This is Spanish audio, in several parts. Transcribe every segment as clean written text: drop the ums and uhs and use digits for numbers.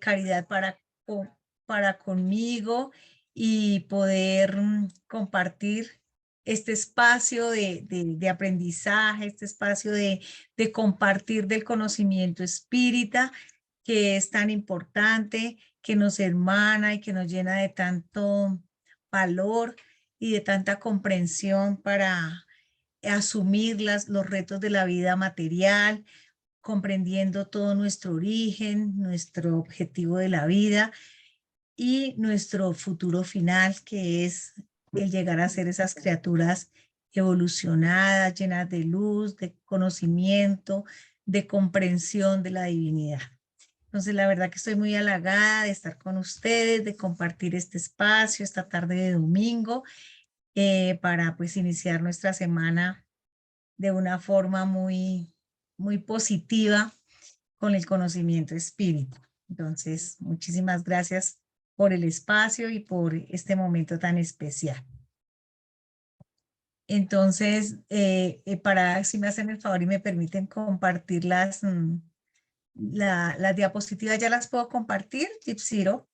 caridad para conmigo y poder compartir este espacio de aprendizaje, este espacio de compartir del conocimiento espírita, que es tan importante, que nos hermana y que nos llena de tanto valor y de tanta comprensión para asumir los retos de la vida material, comprendiendo todo nuestro origen, nuestro objetivo de la vida y nuestro futuro final, que es el llegar a ser esas criaturas evolucionadas, llenas de luz, de conocimiento, de comprensión de la divinidad. Entonces, la verdad que estoy muy halagada de estar con ustedes, de compartir este espacio esta tarde de domingo, para pues iniciar nuestra semana de una forma muy positiva con el conocimiento espíritu. Entonces, muchísimas gracias por el espacio y por este momento tan especial. Entonces, si me hacen el favor y me permiten compartir las diapositivas, ¿ya las puedo compartir, Gipsiro?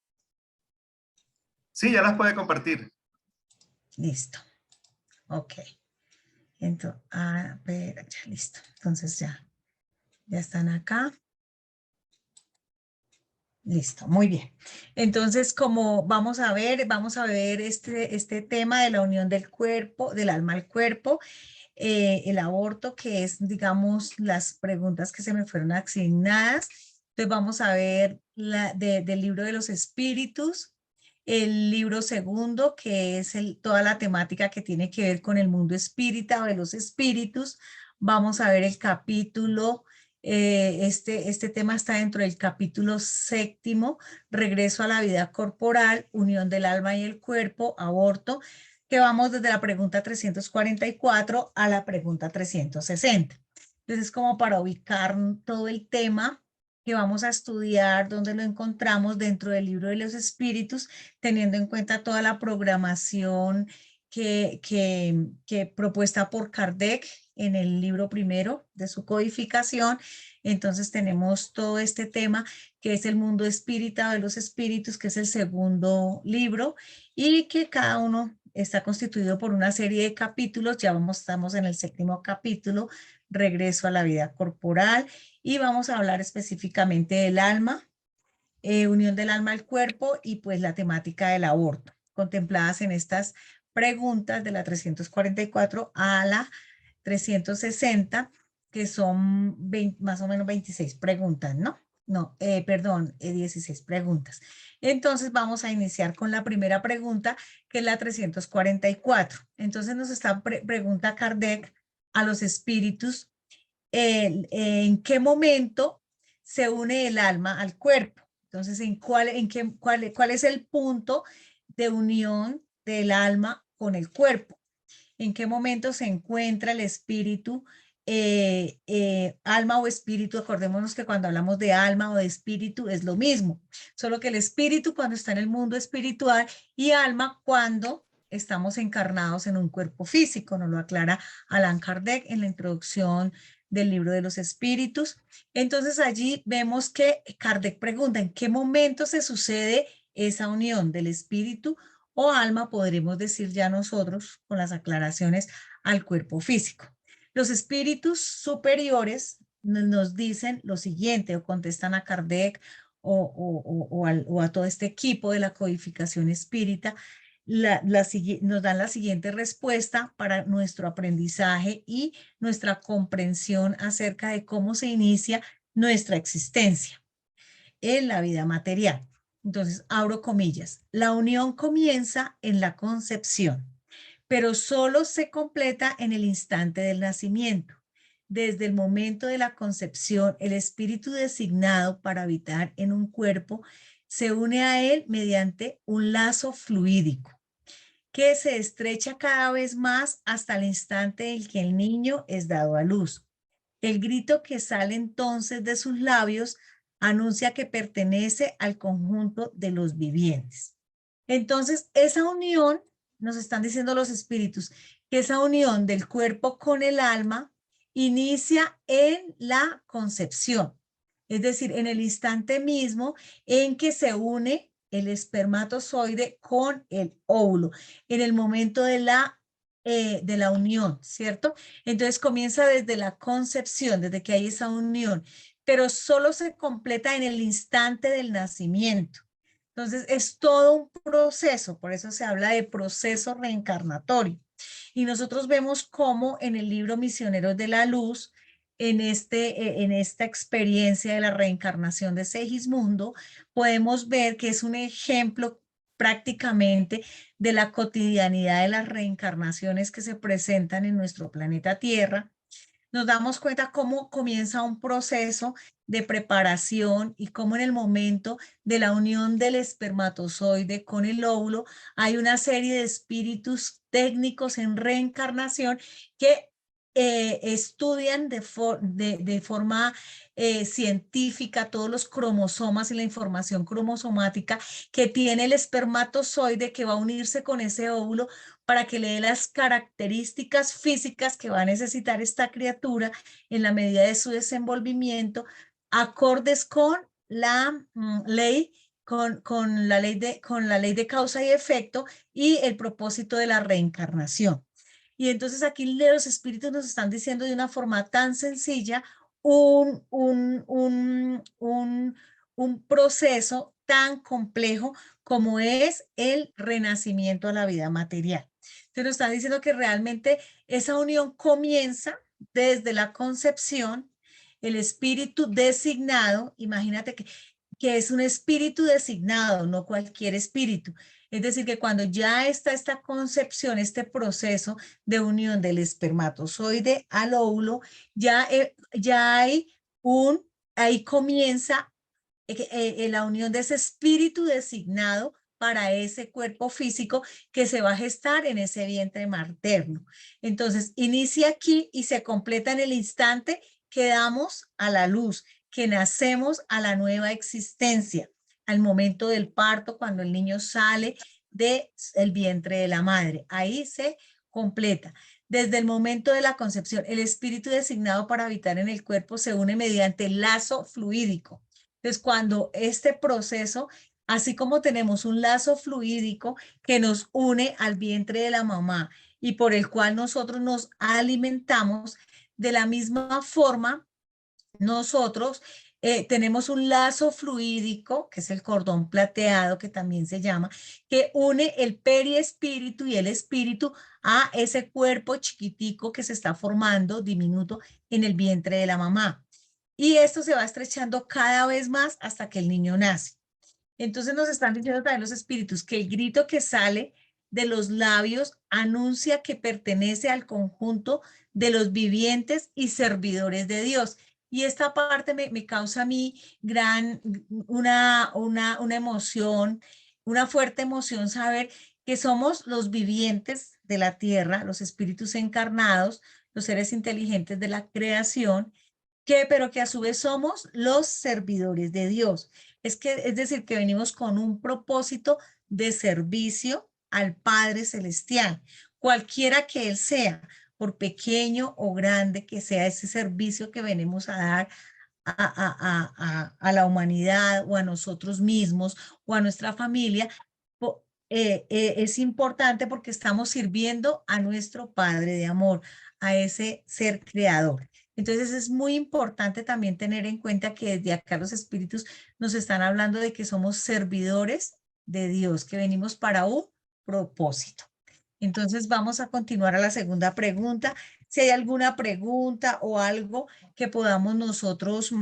Sí, ya las puede compartir. Listo. Ok. Entonces, ya, listo. Entonces ya están acá. Listo, muy bien. Entonces, como vamos a ver este tema de la unión del cuerpo, del alma al cuerpo, el aborto, que es, digamos, las preguntas que se me fueron asignadas. Entonces, vamos a ver del libro de los espíritus, el libro segundo, que es toda la temática que tiene que ver con el mundo espírita o de los espíritus. Vamos a ver el capítulo. Este tema está dentro del capítulo séptimo, regreso a la vida corporal, unión del alma y el cuerpo, aborto, que vamos desde la pregunta 344 a la pregunta 360. Entonces, es como para ubicar todo el tema que vamos a estudiar, donde lo encontramos dentro del libro de los espíritus, teniendo en cuenta toda la programación que propuesta por Kardec en el libro primero de su codificación. Entonces tenemos todo este tema que es el mundo espírita de los espíritus, que es el segundo libro, y que cada uno está constituido por una serie de capítulos. Estamos en el séptimo capítulo, regreso a la vida corporal, y vamos a hablar específicamente del alma, unión del alma al cuerpo y pues la temática del aborto, contempladas en estas preguntas de la 344 a la 360, que son más o menos 26 preguntas, ¿no? No, perdón, 16 preguntas. Entonces vamos a iniciar con la primera pregunta, que es la 344. Entonces nos está pregunta Kardec a los espíritus, ¿en qué momento se une el alma al cuerpo? Entonces, ¿cuál es el punto de unión del alma con el cuerpo? ¿En qué momento se encuentra el espíritu, alma o espíritu? Acordémonos que cuando hablamos de alma o de espíritu es lo mismo, solo que el espíritu cuando está en el mundo espiritual y alma cuando estamos encarnados en un cuerpo físico, nos lo aclara Allan Kardec en la introducción del libro de los espíritus. Entonces allí vemos que Kardec pregunta, ¿en qué momento se sucede esa unión del espíritu o alma, podremos decir ya nosotros, con las aclaraciones, al cuerpo físico? Los espíritus superiores nos dicen lo siguiente, o contestan a Kardec o a todo este equipo de la codificación espírita, nos dan la siguiente respuesta para nuestro aprendizaje y nuestra comprensión acerca de cómo se inicia nuestra existencia en la vida material. Entonces, abro comillas, la unión comienza en la concepción, pero solo se completa en el instante del nacimiento. Desde el momento de la concepción, el espíritu designado para habitar en un cuerpo se une a él mediante un lazo fluídico que se estrecha cada vez más hasta el instante en que el niño es dado a luz. El grito que sale entonces de sus labios anuncia que pertenece al conjunto de los vivientes. Entonces, esa unión, nos están diciendo los espíritus, que esa unión del cuerpo con el alma inicia en la concepción. es decir, en el instante mismo en que se une el espermatozoide con el óvulo, en el momento de la unión, ¿cierto? Entonces comienza desde la concepción, desde que hay esa unión, pero solo se completa en el instante del nacimiento. Entonces es todo un proceso, por eso se habla de proceso reencarnatorio. Y nosotros vemos cómo en el libro Misioneros de la Luz, en esta experiencia de la reencarnación de Segismundo, podemos ver que es un ejemplo prácticamente de la cotidianidad de las reencarnaciones que se presentan en nuestro planeta Tierra. Nos damos cuenta cómo comienza un proceso de preparación y cómo en el momento de la unión del espermatozoide con el óvulo hay una serie de espíritus técnicos en reencarnación que estudian de forma científica todos los cromosomas y la información cromosomática que tiene el espermatozoide que va a unirse con ese óvulo para que le dé las características físicas que va a necesitar esta criatura en la medida de su desenvolvimiento, acordes con la ley, con la ley de causa y efecto y el propósito de la reencarnación. Y entonces aquí los espíritus nos están diciendo de una forma tan sencilla un proceso tan complejo como es el renacimiento a la vida material. Entonces nos están diciendo que realmente esa unión comienza desde la concepción, el espíritu designado, imagínate que es un espíritu designado, no cualquier espíritu. Es decir, que cuando ya está esta concepción, este proceso de unión del espermatozoide al óvulo, ya ahí comienza la unión de ese espíritu designado para ese cuerpo físico que se va a gestar en ese vientre materno. Entonces, inicia aquí y se completa en el instante que damos a la luz, que nacemos a la nueva existencia, al momento del parto, cuando el niño sale del vientre de la madre. Ahí se completa. Desde el momento de la concepción, el espíritu designado para habitar en el cuerpo se une mediante el lazo fluídico. Entonces, cuando este proceso, así como tenemos un lazo fluídico que nos une al vientre de la mamá y por el cual nosotros nos alimentamos, de la misma forma, nosotros tenemos un lazo fluídico, que es el cordón plateado, que también se llama, que une el periespíritu y el espíritu a ese cuerpo chiquitico que se está formando, diminuto, en el vientre de la mamá. Y esto se va estrechando cada vez más hasta que el niño nace. Entonces nos están diciendo también los espíritus que el grito que sale de los labios anuncia que pertenece al conjunto de los vivientes y servidores de Dios. Y esta parte me causa a mí una emoción, una fuerte emoción saber que somos los vivientes de la tierra, los espíritus encarnados, los seres inteligentes de la creación, pero que a su vez somos los servidores de Dios. Es decir, que venimos con un propósito de servicio al Padre Celestial, cualquiera que Él sea, por pequeño o grande que sea ese servicio que venimos a dar a la humanidad o a nosotros mismos o a nuestra familia, es importante porque estamos sirviendo a nuestro Padre de amor, a ese ser creador. Entonces es muy importante también tener en cuenta que desde acá los espíritus nos están hablando de que somos servidores de Dios, que venimos para un propósito. Entonces vamos a continuar a la segunda pregunta. Si hay alguna pregunta o algo que podamos nosotros,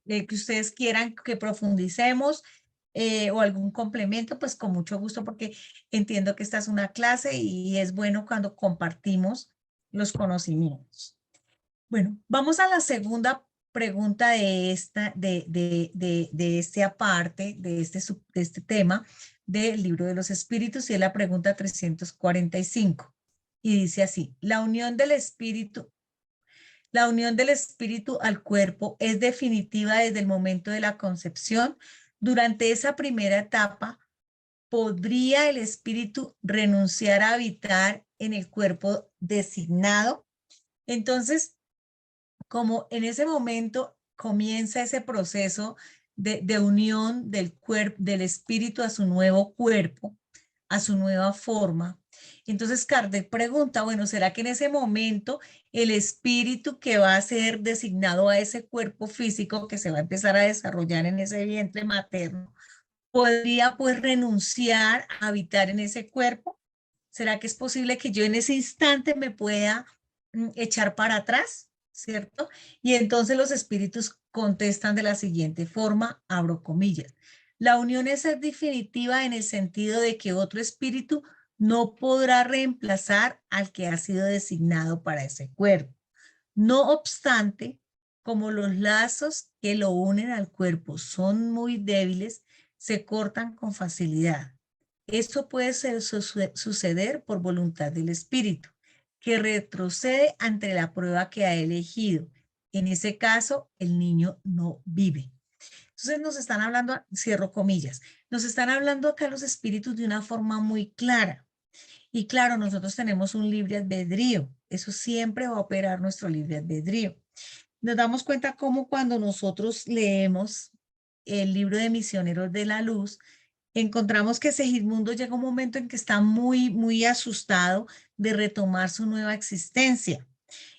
que ustedes quieran que profundicemos o algún complemento, pues con mucho gusto, porque entiendo que esta es una clase y es bueno cuando compartimos los conocimientos. Bueno, vamos a la segunda pregunta de este aparte, de este tema del libro de los espíritus, y es la pregunta 345. Y dice así: la unión del espíritu al cuerpo es definitiva desde el momento de la concepción. Durante esa primera etapa, ¿podría el espíritu renunciar a habitar en el cuerpo designado? Entonces, como en ese momento comienza ese proceso de unión del cuerpo, del espíritu a su nuevo cuerpo, a su nueva forma. Entonces Kardec pregunta, bueno, ¿será que en ese momento el espíritu que va a ser designado a ese cuerpo físico que se va a empezar a desarrollar en ese vientre materno, podría pues renunciar a habitar en ese cuerpo? ¿Será que es posible que yo en ese instante me pueda echar para atrás? ¿Cierto? Y entonces los espíritus contestan de la siguiente forma, abro comillas. La unión es definitiva en el sentido de que otro espíritu no podrá reemplazar al que ha sido designado para ese cuerpo. No obstante, como los lazos que lo unen al cuerpo son muy débiles, se cortan con facilidad. Esto puede suceder por voluntad del espíritu, que retrocede ante la prueba que ha elegido. En ese caso, el niño no vive. Entonces nos están hablando, cierro comillas, nos están hablando acá los espíritus de una forma muy clara. Y claro, nosotros tenemos un libre albedrío. Eso siempre va a operar nuestro libre albedrío. Nos damos cuenta cómo cuando nosotros leemos el libro de Misioneros de la Luz, encontramos que Segismundo llega un momento en que está muy asustado de retomar su nueva existencia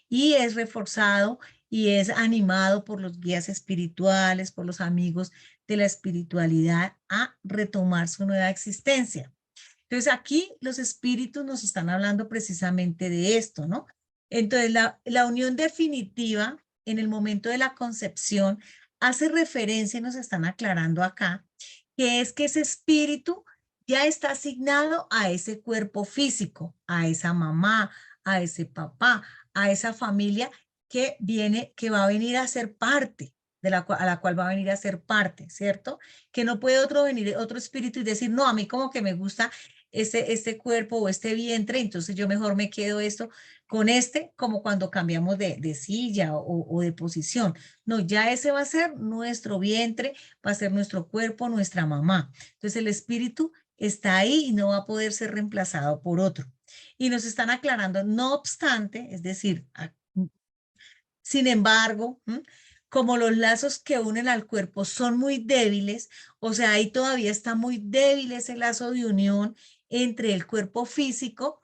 y es reforzado y es animado por los guías espirituales, por los amigos de la espiritualidad a retomar su nueva existencia. Entonces aquí los espíritus nos están hablando precisamente de esto, ¿no? Entonces la unión definitiva en el momento de la concepción hace referencia y nos están aclarando acá que es que ese espíritu ya está asignado a ese cuerpo físico, a esa mamá, a ese papá, a esa familia que viene, que va a venir a ser parte a la cual va a venir a ser parte, ¿cierto? Que no puede otro espíritu y decir, no, a mí como que me gusta este cuerpo o este vientre, entonces yo mejor me quedo esto con este, como cuando cambiamos de silla o de posición. No, ya ese va a ser nuestro vientre, va a ser nuestro cuerpo, nuestra mamá. Entonces el espíritu está ahí y no va a poder ser reemplazado por otro. Y nos están aclarando, no obstante, es decir, sin embargo, como los lazos que unen al cuerpo son muy débiles, o sea, ahí todavía está muy débil ese lazo de unión entre el cuerpo físico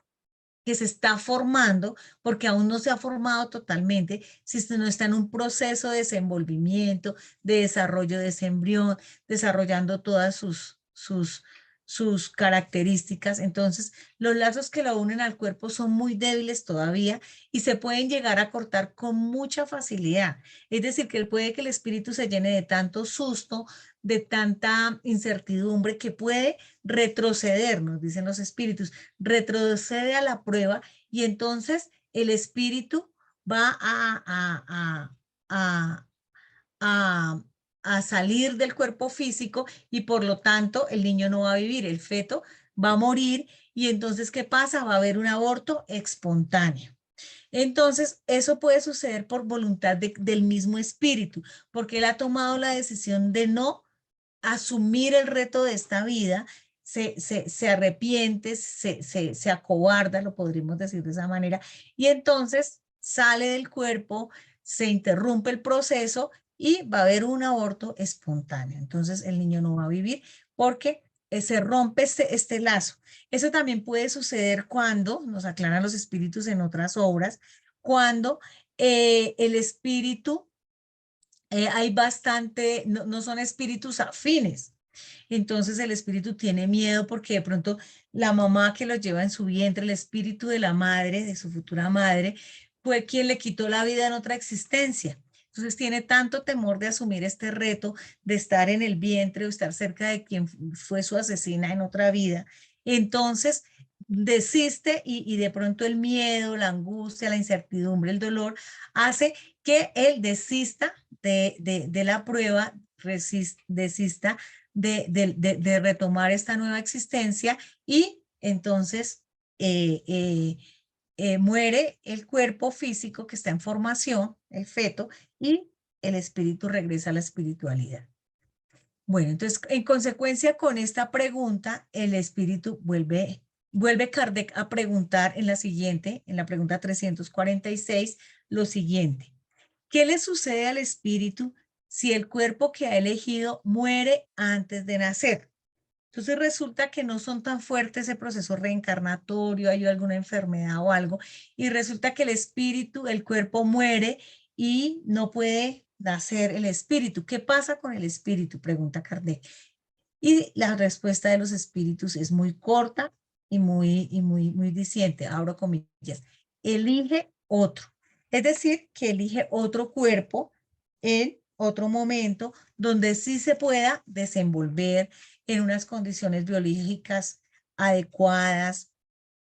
que se está formando, porque aún no se ha formado totalmente, si usted no está en un proceso de desenvolvimiento, de desarrollo de ese embrión, desarrollando todas sus características. Entonces, los lazos que lo unen al cuerpo son muy débiles todavía y se pueden llegar a cortar con mucha facilidad. Es decir, que puede que el espíritu se llene de tanto susto, de tanta incertidumbre que puede retroceder, nos dicen los espíritus, retrocede a la prueba y entonces el espíritu va a, a, a salir del cuerpo físico y por lo tanto el niño no va a vivir, el feto va a morir y entonces ¿qué pasa? Va a haber un aborto espontáneo. Entonces, eso puede suceder por voluntad del mismo espíritu, porque él ha tomado la decisión de no asumir el reto de esta vida, se arrepiente, se acobarda, lo podríamos decir de esa manera, y entonces sale del cuerpo, se interrumpe el proceso y va a haber un aborto espontáneo. Entonces el niño no va a vivir porque se rompe este lazo. Eso también puede suceder cuando, nos aclaran los espíritus en otras obras, cuando el espíritu hay bastante, no son espíritus afines. Entonces el espíritu tiene miedo porque de pronto la mamá que lo lleva en su vientre, el espíritu de la madre, de su futura madre, fue quien le quitó la vida en otra existencia. Entonces tiene tanto temor de asumir este reto, de estar en el vientre o estar cerca de quien fue su asesina en otra vida. Entonces desiste y de pronto el miedo, la angustia, la incertidumbre, el dolor hace que él desista de la prueba, desista de retomar esta nueva existencia y entonces muere el cuerpo físico que está en formación, el feto, y el espíritu regresa a la espiritualidad. Bueno, entonces en consecuencia con esta pregunta, el espíritu vuelve Kardec a preguntar en la siguiente, en la pregunta 346, lo siguiente. ¿Qué le sucede al espíritu si el cuerpo que ha elegido muere antes de nacer. Entonces resulta que no son tan fuertes ese proceso reencarnatorio, hay alguna enfermedad o algo, y resulta que el espíritu, el cuerpo muere y no puede nacer el espíritu. ¿Qué pasa con el espíritu? Pregunta Kardec. Y la respuesta de los espíritus es muy corta y muy diciente, abro comillas. Elige otro. Es decir, que elige otro cuerpo en otro momento donde sí se pueda desenvolver en unas condiciones biológicas adecuadas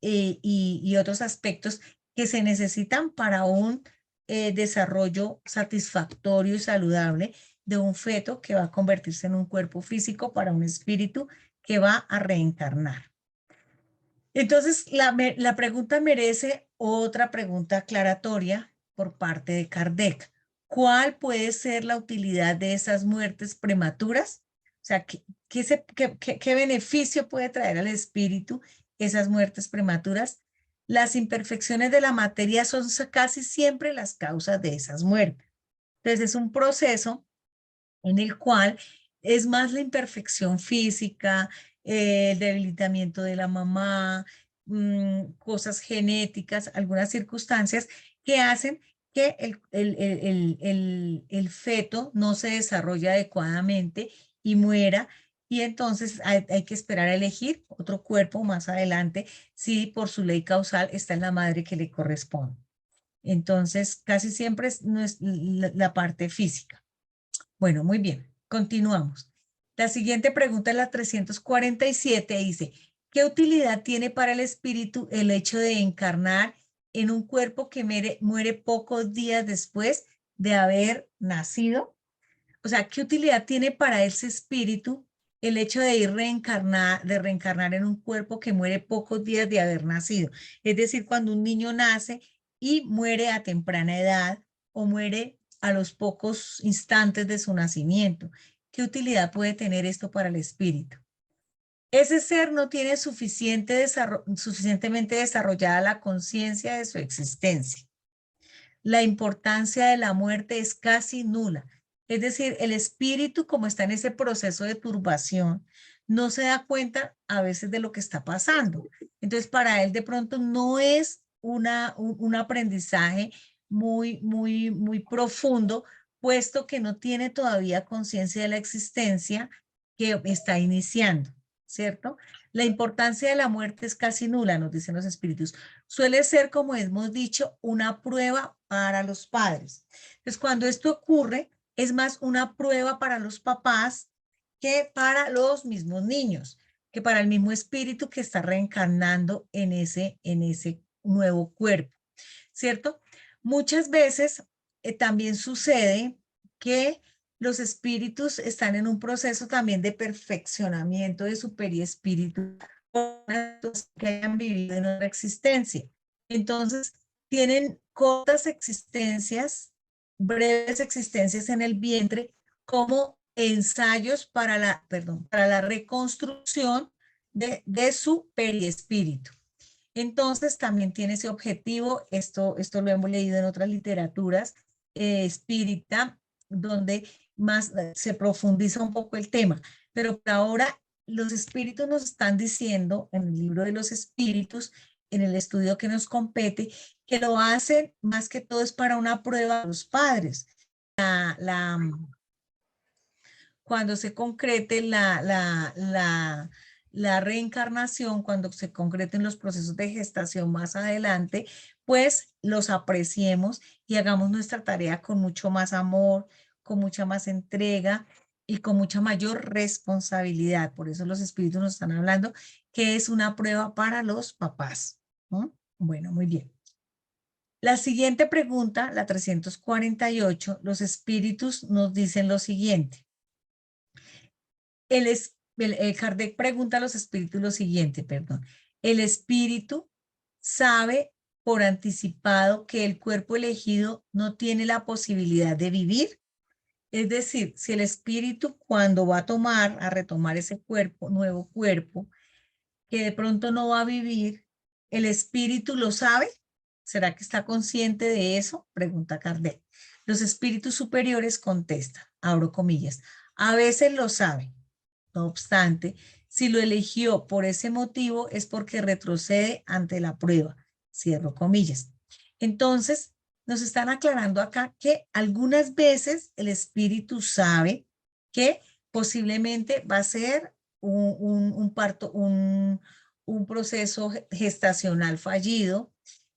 y otros aspectos que se necesitan para un desarrollo satisfactorio y saludable de un feto que va a convertirse en un cuerpo físico para un espíritu que va a reencarnar. Entonces, la pregunta merece otra pregunta aclaratoria por parte de Kardec. ¿Cuál puede ser la utilidad de esas muertes prematuras? O sea, ¿qué beneficio puede traer al espíritu esas muertes prematuras? Las imperfecciones de la materia son casi siempre las causas de esas muertes. Entonces, es un proceso en el cual es más la imperfección física, el debilitamiento de la mamá, cosas genéticas, algunas circunstancias que hacen que el feto no se desarrolle adecuadamente y muera. Y entonces hay que esperar a elegir otro cuerpo más adelante si por su ley causal está en la madre que le corresponde. Entonces, casi siempre no es la parte física. Bueno, muy bien, continuamos. La siguiente pregunta es la 347, dice, ¿qué utilidad tiene para el espíritu el hecho de encarnar en un cuerpo que muere pocos días después de haber nacido? O sea, ¿qué utilidad tiene para ese espíritu el hecho de reencarnar en un cuerpo que muere pocos días de haber nacido? Es decir, cuando un niño nace y muere a temprana edad o muere a los pocos instantes de su nacimiento. ¿Qué utilidad puede tener esto para el espíritu? Ese ser no tiene suficientemente desarrollada la conciencia de su existencia. La importancia de la muerte es casi nula. Es decir, el espíritu, como está en ese proceso de turbación, no se da cuenta a veces de lo que está pasando. Entonces, para él de pronto no es un aprendizaje muy profundo, puesto que no tiene todavía conciencia de la existencia que está iniciando, ¿cierto? La importancia de la muerte es casi nula, nos dicen los espíritus. Suele ser, como hemos dicho, una prueba para los padres. Entonces, cuando esto ocurre, es más una prueba para los papás que para los mismos niños, que para el mismo espíritu que está reencarnando en ese nuevo cuerpo, ¿cierto? Muchas veces también sucede que los espíritus están en un proceso también de perfeccionamiento de su periespíritu que hayan vivido en otra existencia. Entonces, tienen cortas existencias, breves existencias en el vientre, como ensayos para la reconstrucción de su periespíritu. Entonces, también tiene ese objetivo, esto lo hemos leído en otras literaturas espírita, donde más se profundiza un poco el tema. Pero por ahora, los espíritus nos están diciendo en el libro de los espíritus, en el estudio que nos compete, que lo hacen más que todo es para una prueba a los padres. Cuando se concrete la reencarnación, cuando se concreten los procesos de gestación más adelante, pues los apreciemos y hagamos nuestra tarea con mucho más amor, con mucha más entrega y con mucha mayor responsabilidad. Por eso los espíritus nos están hablando que es una prueba para los papás, ¿no? Bueno, muy bien. La siguiente pregunta, la 348, los espíritus nos dicen lo siguiente. Kardec pregunta a los espíritus lo siguiente, perdón. ¿El espíritu sabe por anticipado que el cuerpo elegido no tiene la posibilidad de vivir? Es decir, si el espíritu cuando va a retomar ese cuerpo, nuevo cuerpo, que de pronto no va a vivir, ¿el espíritu lo sabe? ¿Será que está consciente de eso? Pregunta Kardec. Los espíritus superiores contestan, abro comillas. A veces lo sabe. No obstante, si lo eligió por ese motivo es porque retrocede ante la prueba. Cierro comillas. Entonces, nos están aclarando acá que algunas veces el espíritu sabe que posiblemente va a ser un parto, un proceso gestacional fallido,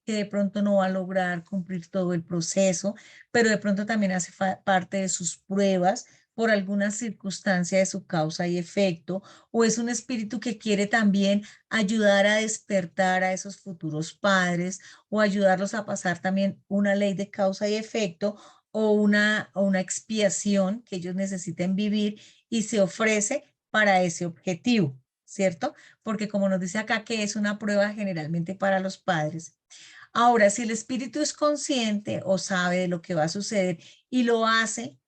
que de pronto no va a lograr cumplir todo el proceso, pero de pronto también hace parte de sus pruebas por alguna circunstancia de su causa y efecto, o es un espíritu que quiere también ayudar a despertar a esos futuros padres o ayudarlos a pasar también una ley de causa y efecto o una expiación que ellos necesiten vivir y se ofrece para ese objetivo, ¿cierto? Porque como nos dice acá que es una prueba generalmente para los padres. Ahora, si el espíritu es consciente o sabe de lo que va a suceder y lo hace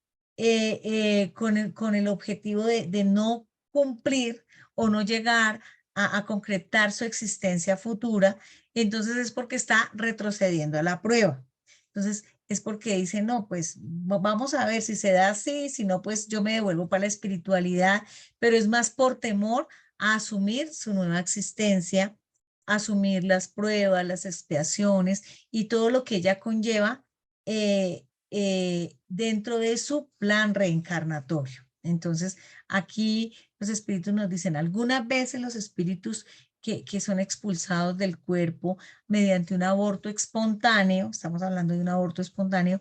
con el objetivo de no cumplir o no llegar a concretar su existencia futura, entonces es porque está retrocediendo a la prueba. Entonces es porque dice, no, pues vamos a ver si se da así, si no, pues yo me devuelvo para la espiritualidad, pero es más por temor a asumir su nueva existencia, asumir las pruebas, las expiaciones y todo lo que ella conlleva dentro de su plan reencarnatorio. Entonces, aquí los espíritus nos dicen, algunas veces los espíritus que son expulsados del cuerpo mediante un aborto espontáneo, estamos hablando de un aborto espontáneo,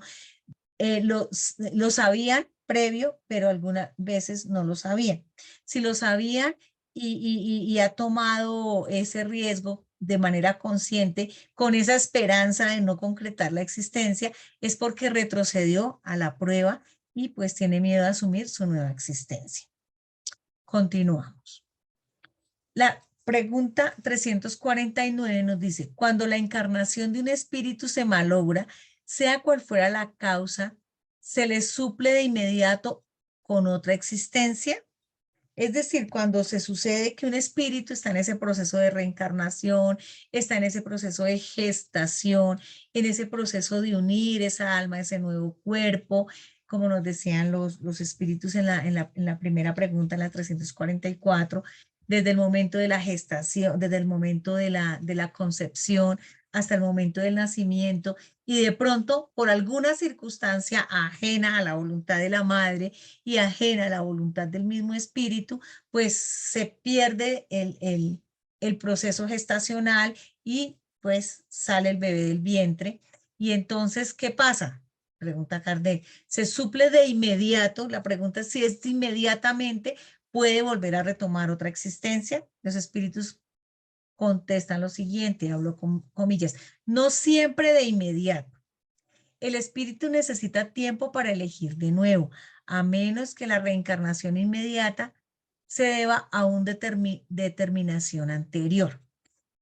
lo sabían previo, pero algunas veces no lo sabían. Si lo sabían y ha tomado ese riesgo de manera consciente, con esa esperanza de no concretar la existencia, es porque retrocedió a la prueba y pues tiene miedo a asumir su nueva existencia. Continuamos. La pregunta 349 nos dice, cuando la encarnación de un espíritu se malogra, sea cual fuera la causa, ¿se le suple de inmediato con otra existencia? Es decir, cuando se sucede que un espíritu está en ese proceso de reencarnación, está en ese proceso de gestación, en ese proceso de unir esa alma a ese nuevo cuerpo, como nos decían los espíritus en la primera pregunta, en la 344, desde el momento de la gestación, desde el momento de la concepción hasta el momento del nacimiento, y de pronto, por alguna circunstancia ajena a la voluntad de la madre, y ajena a la voluntad del mismo espíritu, pues se pierde el proceso gestacional y pues sale el bebé del vientre. Y entonces, ¿qué pasa? Pregunta Kardec. ¿Se suple de inmediato? La pregunta es si es inmediatamente, puede volver a retomar otra existencia. Los espíritus contestan lo siguiente, hablo con comillas, no siempre de inmediato. El espíritu necesita tiempo para elegir de nuevo, a menos que la reencarnación inmediata se deba a una determinación anterior.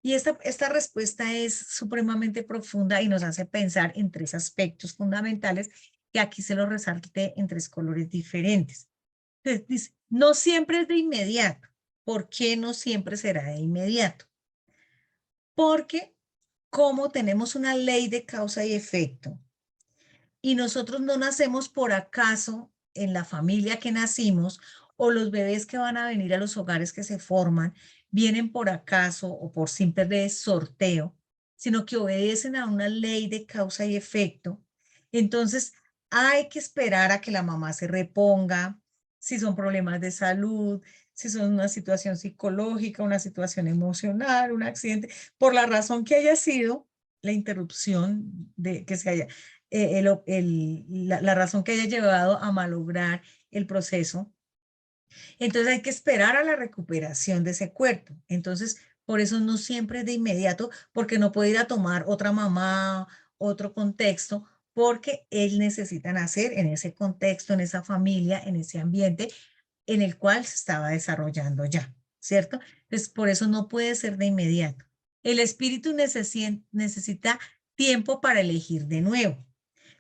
Y esta respuesta es supremamente profunda y nos hace pensar en tres aspectos fundamentales que aquí se los resalté en tres colores diferentes. Entonces, dice, no siempre es de inmediato. ¿Por qué no siempre será de inmediato? Porque como tenemos una ley de causa y efecto, y nosotros no nacemos por acaso en la familia que nacimos, o los bebés que van a venir a los hogares que se forman vienen por acaso o por simple sorteo, sino que obedecen a una ley de causa y efecto. Entonces, hay que esperar a que la mamá se reponga, si son problemas de salud, si son una situación psicológica, una situación emocional, un accidente, por la razón que haya sido la interrupción de que se haya la razón que haya llevado a malograr el proceso. Entonces hay que esperar a la recuperación de ese cuerpo. Entonces, por eso no siempre es de inmediato, porque no puede ir a tomar otra mamá, otro contexto, porque él necesita nacer en ese contexto, en esa familia, en ese ambiente en el cual se estaba desarrollando ya, ¿cierto? Entonces, por eso no puede ser de inmediato. El espíritu necesita tiempo para elegir de nuevo.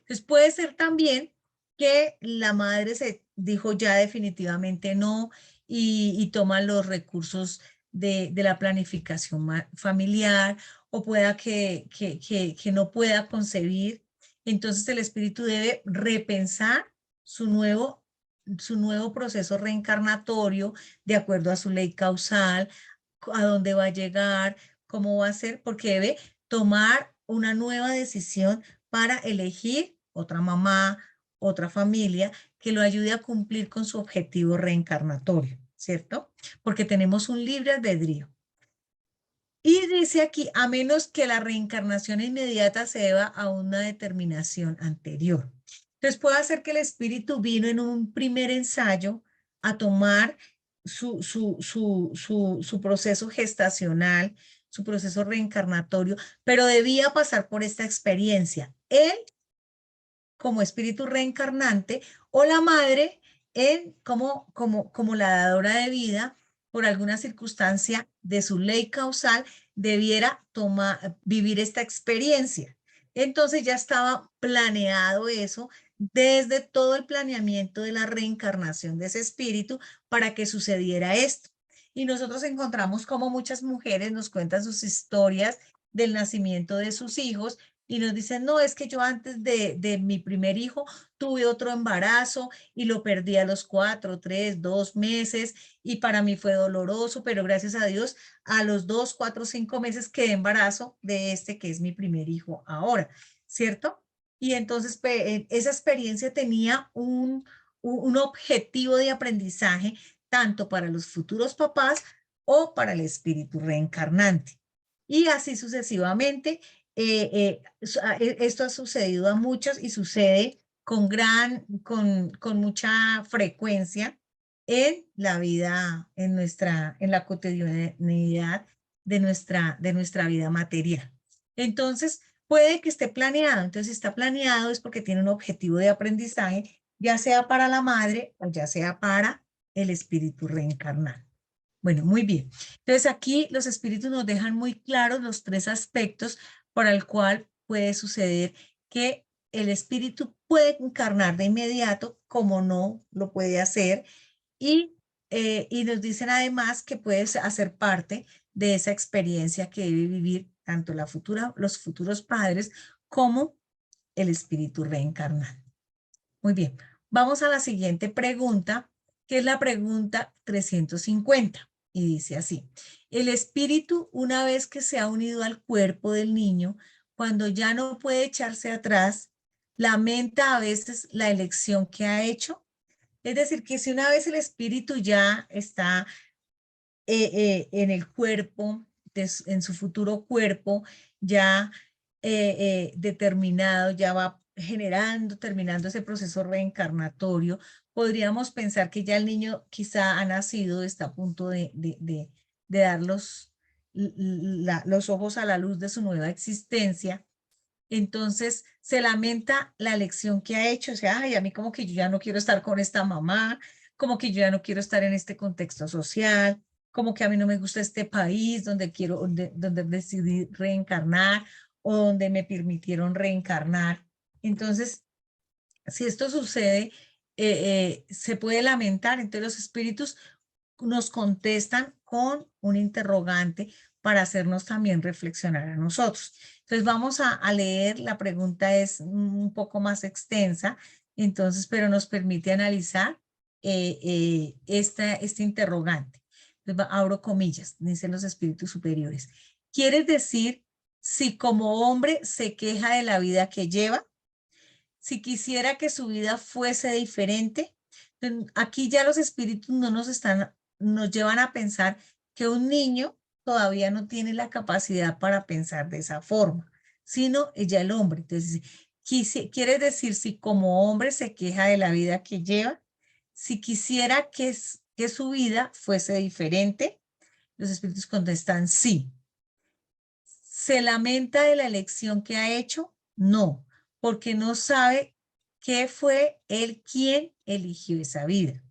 Entonces puede ser también que la madre se dijo ya definitivamente no y toma los recursos de la planificación familiar o pueda que no pueda concebir. Entonces el espíritu debe repensar su nuevo su nuevo proceso reencarnatorio de acuerdo a su ley causal, a dónde va a llegar, cómo va a ser, porque debe tomar una nueva decisión para elegir otra mamá, otra familia que lo ayude a cumplir con su objetivo reencarnatorio, ¿cierto? Porque tenemos un libre albedrío. Y dice aquí, a menos que la reencarnación inmediata se deba a una determinación anterior. Entonces puede ser que el espíritu vino en un primer ensayo a tomar su proceso gestacional, su proceso reencarnatorio, pero debía pasar por esta experiencia. Él como espíritu reencarnante o la madre como la dadora de vida por alguna circunstancia de su ley causal debiera vivir esta experiencia. Entonces ya estaba planeado eso desde todo el planeamiento de la reencarnación de ese espíritu para que sucediera esto. Y nosotros encontramos como muchas mujeres nos cuentan sus historias del nacimiento de sus hijos y nos dicen, no, es que yo antes de mi primer hijo tuve otro embarazo y lo perdí a los 4, 3, 2 meses y para mí fue doloroso, pero gracias a Dios a los 2, 4, 5 meses quedé embarazo de este que es mi primer hijo ahora, ¿cierto? Y entonces esa experiencia tenía un objetivo de aprendizaje tanto para los futuros papás o para el espíritu reencarnante. Y así sucesivamente esto ha sucedido a muchos y sucede con mucha frecuencia en la vida, en la cotidianidad de nuestra vida material. Entonces, puede que esté planeado. Entonces, si está planeado es porque tiene un objetivo de aprendizaje, ya sea para la madre o ya sea para el espíritu reencarnado. Bueno, muy bien. Entonces aquí los espíritus nos dejan muy claros los tres aspectos por el cual puede suceder que el espíritu puede encarnar de inmediato, como no lo puede hacer, y nos dicen además que puede hacer parte de esa experiencia que debe vivir tanto los futuros padres como el espíritu reencarnado. Muy bien, vamos a la siguiente pregunta, que es la pregunta 350. Y dice así, el espíritu, una vez que se ha unido al cuerpo del niño, cuando ya no puede echarse atrás, lamenta a veces la elección que ha hecho. Es decir, que si una vez el espíritu ya está en el cuerpo, en su futuro cuerpo, ya determinado, ya va terminando ese proceso reencarnatorio, podríamos pensar que ya el niño quizá ha nacido, está a punto de dar los ojos a la luz de su nueva existencia. Entonces se lamenta la elección que ha hecho, o sea, ay, a mí como que yo ya no quiero estar con esta mamá, como que yo ya no quiero estar en este contexto social, como que a mí no me gusta este país donde decidí reencarnar o donde me permitieron reencarnar. Entonces, si esto sucede, se puede lamentar. Entonces los espíritus nos contestan con un interrogante para hacernos también reflexionar a nosotros. Entonces vamos a leer, la pregunta es un poco más extensa, entonces, pero nos permite analizar este interrogante. Entonces, abro comillas, dicen los espíritus superiores. ¿Quieres decir si como hombre se queja de la vida que lleva? Si quisiera que su vida fuese diferente, aquí ya los espíritus no nos llevan a pensar que un niño todavía no tiene la capacidad para pensar de esa forma, sino ya el hombre. Entonces, quiere decir si como hombre se queja de la vida que lleva, si quisiera que su vida fuese diferente, los espíritus contestan sí. ¿Se lamenta de la elección que ha hecho? No, porque no sabe qué fue él quien eligió esa vida.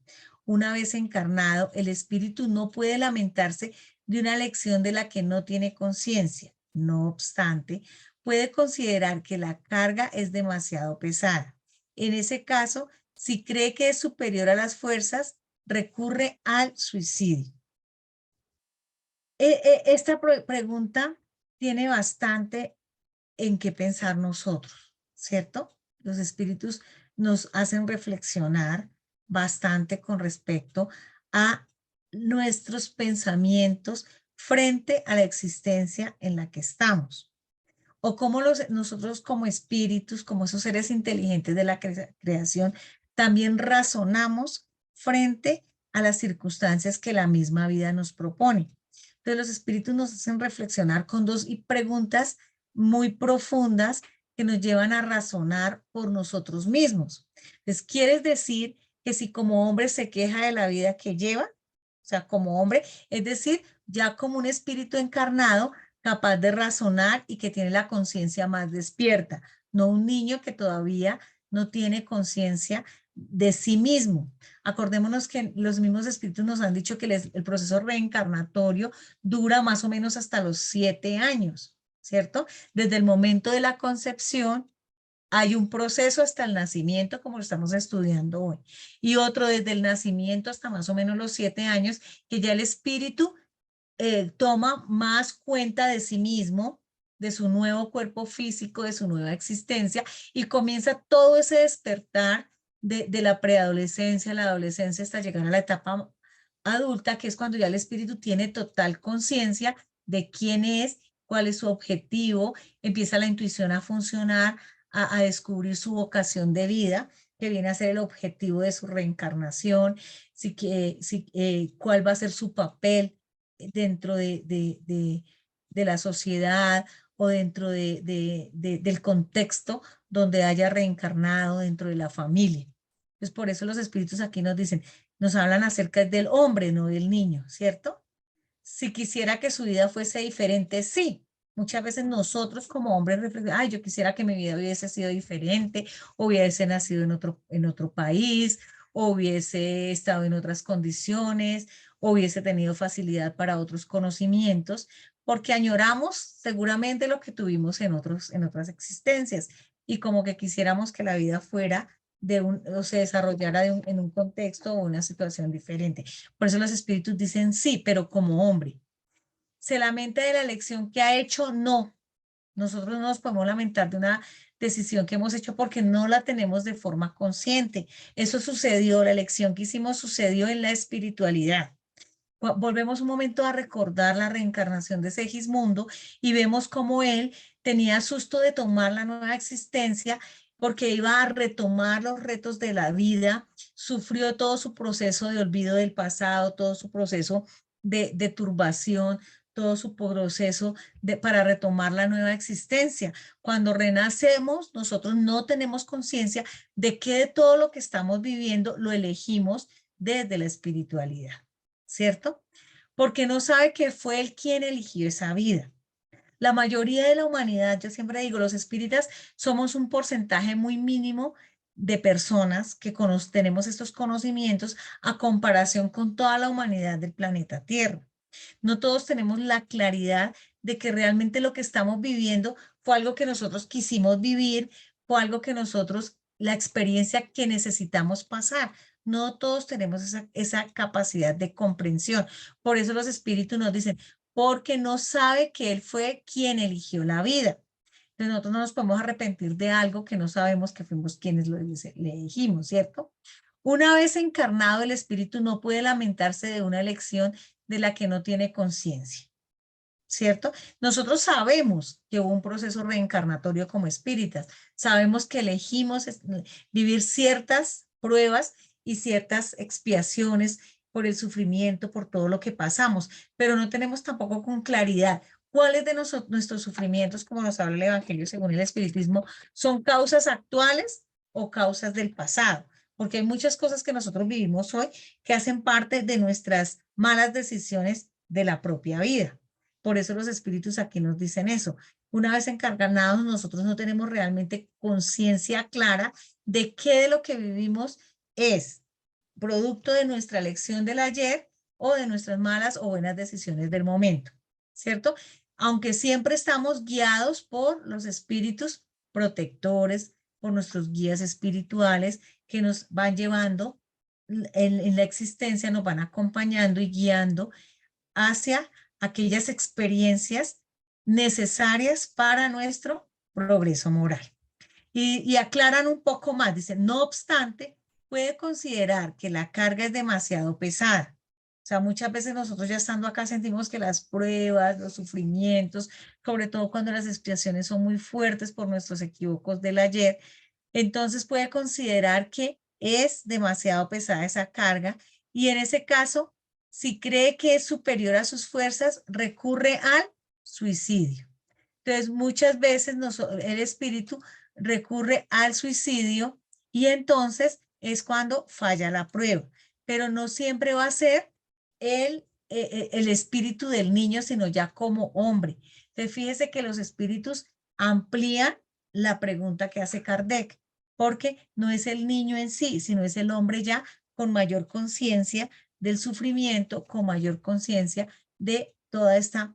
Una vez encarnado, el espíritu no puede lamentarse de una elección de la que no tiene conciencia. No obstante, puede considerar que la carga es demasiado pesada. En ese caso, si cree que es superior a las fuerzas, recurre al suicidio. Esta pregunta tiene bastante en qué pensar nosotros, ¿cierto? Los espíritus nos hacen reflexionar bastante con respecto a nuestros pensamientos frente a la existencia en la que estamos. O cómo nosotros como espíritus, como esos seres inteligentes de la creación, también razonamos frente a las circunstancias que la misma vida nos propone. Entonces los espíritus nos hacen reflexionar con dos preguntas muy profundas que nos llevan a razonar por nosotros mismos. Entonces, ¿quieres decir que si como hombre se queja de la vida que lleva? O sea, como hombre, es decir, ya como un espíritu encarnado, capaz de razonar y que tiene la conciencia más despierta, no un niño que todavía no tiene conciencia de sí mismo. Acordémonos que los mismos espíritus nos han dicho que el proceso reencarnatorio dura más o menos hasta los 7 años, ¿cierto? Desde el momento de la concepción hay un proceso hasta el nacimiento, como lo estamos estudiando hoy, y otro desde el nacimiento hasta más o menos los 7 años, que ya el espíritu toma más cuenta de sí mismo, de su nuevo cuerpo físico, de su nueva existencia, y comienza todo ese despertar de la preadolescencia, la adolescencia, hasta llegar a la etapa adulta, que es cuando ya el espíritu tiene total conciencia de quién es, cuál es su objetivo, empieza la intuición a funcionar, a descubrir su vocación de vida, que viene a ser el objetivo de su reencarnación, cuál va a ser su papel dentro de la sociedad o dentro del contexto donde haya reencarnado dentro de la familia. Pues por eso los espíritus aquí nos dicen, nos hablan acerca del hombre, no del niño, ¿cierto? Si quisiera que su vida fuese diferente, sí. Muchas veces nosotros como hombres reflexionamos, ay, yo quisiera que mi vida hubiese sido diferente, hubiese nacido en otro país, o hubiese estado en otras condiciones, o hubiese tenido facilidad para otros conocimientos, porque añoramos seguramente lo que tuvimos en otras existencias y como que quisiéramos que la vida fuera o se desarrollara en un contexto o una situación diferente. Por eso los espíritus dicen sí, pero como hombre. ¿Se lamenta de la elección que ha hecho? No. Nosotros no nos podemos lamentar de una decisión que hemos hecho porque no la tenemos de forma consciente. Eso sucedió, la elección que hicimos sucedió en la espiritualidad. Volvemos un momento a recordar la reencarnación de Segismundo y vemos cómo él tenía susto de tomar la nueva existencia porque iba a retomar los retos de la vida, sufrió todo su proceso de olvido del pasado, todo su proceso de turbación, todo su proceso para retomar la nueva existencia. Cuando renacemos, nosotros no tenemos conciencia de que de todo lo que estamos viviendo lo elegimos desde la espiritualidad. ¿Cierto? Porque no sabe que fue él quien eligió esa vida. La mayoría de la humanidad, yo siempre digo, los espíritas somos un porcentaje muy mínimo de personas que tenemos estos conocimientos a comparación con toda la humanidad del planeta Tierra. No todos tenemos la claridad de que realmente lo que estamos viviendo fue algo que nosotros quisimos vivir, fue algo que nosotros, la experiencia que necesitamos pasar. No todos tenemos esa capacidad de comprensión. Por eso los espíritus nos dicen, porque no sabe que él fue quien eligió la vida. Entonces nosotros no nos podemos arrepentir de algo que no sabemos que fuimos quienes le elegimos, ¿cierto? Una vez encarnado, el espíritu no puede lamentarse de una elección de la que no tiene conciencia, ¿cierto? Nosotros sabemos que hubo un proceso reencarnatorio como espíritas, sabemos que elegimos vivir ciertas pruebas y ciertas expiaciones por el sufrimiento, por todo lo que pasamos, pero no tenemos tampoco con claridad cuáles de nuestros sufrimientos, como nos habla el Evangelio según el Espiritismo, son causas actuales o causas del pasado, porque hay muchas cosas que nosotros vivimos hoy que hacen parte de nuestras malas decisiones de la propia vida. Por eso los espíritus aquí nos dicen eso. Una vez encarnados, nosotros no tenemos realmente conciencia clara de qué de lo que vivimos es producto de nuestra elección del ayer o de nuestras malas o buenas decisiones del momento, ¿cierto? Aunque siempre estamos guiados por los espíritus protectores, por nuestros guías espirituales que nos van llevando en la existencia, nos van acompañando y guiando hacia aquellas experiencias necesarias para nuestro progreso moral. Y aclaran un poco más, dicen, no obstante, puede considerar que la carga es demasiado pesada. O sea, muchas veces nosotros ya estando acá sentimos que las pruebas, los sufrimientos, sobre todo cuando las expiaciones son muy fuertes por nuestros equívocos del ayer, entonces puede considerar que es demasiado pesada esa carga y en ese caso, si cree que es superior a sus fuerzas, recurre al suicidio. Entonces, muchas veces el espíritu recurre al suicidio y entonces es cuando falla la prueba, pero no siempre va a ser el espíritu del niño, sino ya como hombre. Entonces, fíjese que los espíritus amplían la pregunta que hace Kardec, porque no es el niño en sí, sino es el hombre ya con mayor conciencia del sufrimiento, con mayor conciencia de toda esta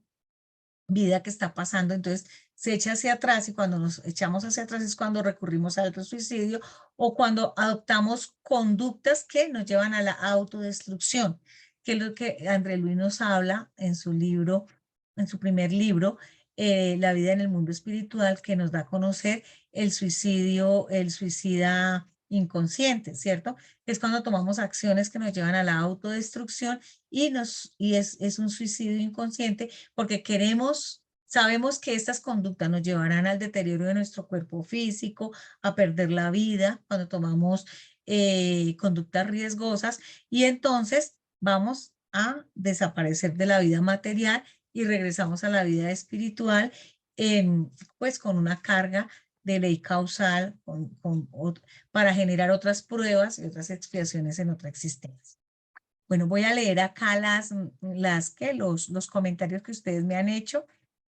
vida que está pasando. Entonces se echa hacia atrás y cuando nos echamos hacia atrás es cuando recurrimos al autosuicidio o cuando adoptamos conductas que nos llevan a la autodestrucción, que es lo que André Luis nos habla en su libro, en su primer libro, La vida en el mundo espiritual, que nos da a conocer el suicidio, el suicida inconsciente, ¿cierto? Es cuando tomamos acciones que nos llevan a la autodestrucción y es un suicidio inconsciente porque sabemos que estas conductas nos llevarán al deterioro de nuestro cuerpo físico, a perder la vida cuando tomamos conductas riesgosas y entonces vamos a desaparecer de la vida material y regresamos a la vida espiritual, pues con una carga de ley causal para generar otras pruebas y otras expiaciones en otra existencia. Bueno, voy a leer acá los comentarios que ustedes me han hecho.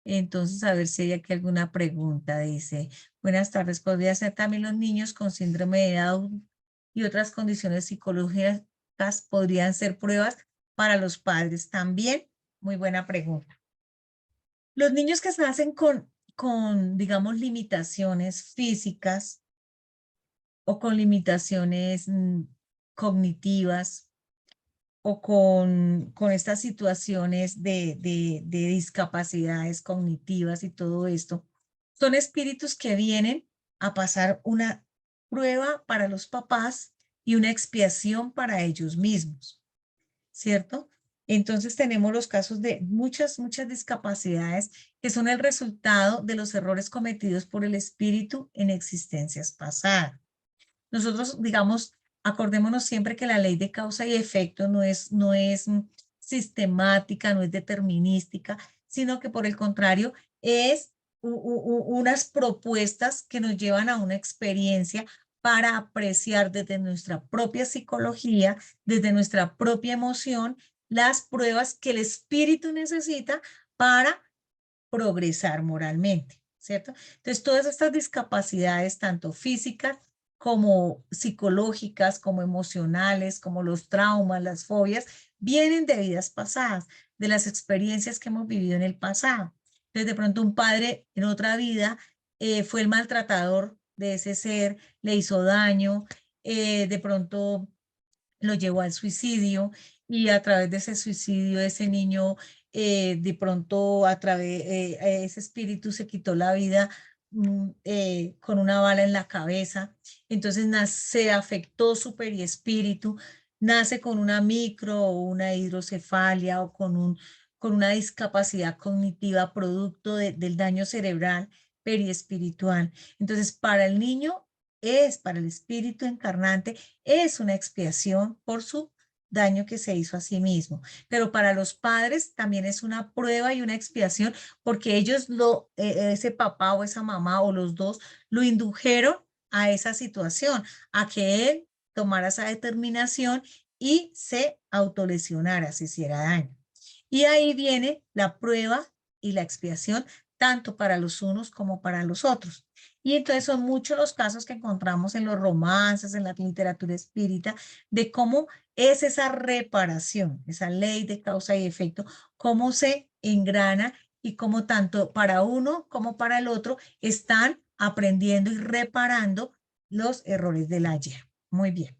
Entonces, a ver si hay aquí alguna pregunta. Dice, buenas tardes, ¿podría ser también los niños con síndrome de Down y otras condiciones psicológicas podrían ser pruebas para los padres también? Muy buena pregunta. Los niños que nacen digamos, limitaciones físicas o con limitaciones cognitivas, o con estas situaciones de discapacidades cognitivas y todo esto, son espíritus que vienen a pasar una prueba para los papás y una expiación para ellos mismos, ¿cierto? Entonces tenemos los casos de muchas discapacidades que son el resultado de los errores cometidos por el espíritu en existencias pasadas. Nosotros, digamos, acordémonos siempre que la ley de causa y efecto no es sistemática, no es determinística, sino que por el contrario es unas propuestas que nos llevan a una experiencia para apreciar desde nuestra propia psicología, desde nuestra propia emoción, las pruebas que el espíritu necesita para progresar moralmente, ¿cierto? Entonces, todas estas discapacidades, tanto físicas como psicológicas, como emocionales, como los traumas, las fobias, vienen de vidas pasadas, de las experiencias que hemos vivido en el pasado. Entonces, de pronto un padre en otra vida fue el maltratador de ese ser, le hizo daño, de pronto lo llevó al suicidio y a través de ese suicidio ese niño de pronto a través ese espíritu se quitó la vida con una bala en la cabeza. Entonces se afectó su periespíritu, nace con una micro o una hidrocefalia o con una discapacidad cognitiva producto del daño cerebral periespiritual. Entonces, para el niño para el espíritu encarnante, es una expiación por su daño que se hizo a sí mismo. Pero para los padres también es una prueba y una expiación porque ellos ese papá o esa mamá o los dos lo indujeron a esa situación, a que él tomara esa determinación y se autolesionara, se hiciera daño. Y ahí viene la prueba y la expiación tanto para los unos como para los otros. Y entonces son muchos los casos que encontramos en los romances, en la literatura espírita, de cómo es esa reparación, esa ley de causa y efecto, cómo se engrana y cómo tanto para uno como para el otro están aprendiendo y reparando los errores del ayer. Muy bien,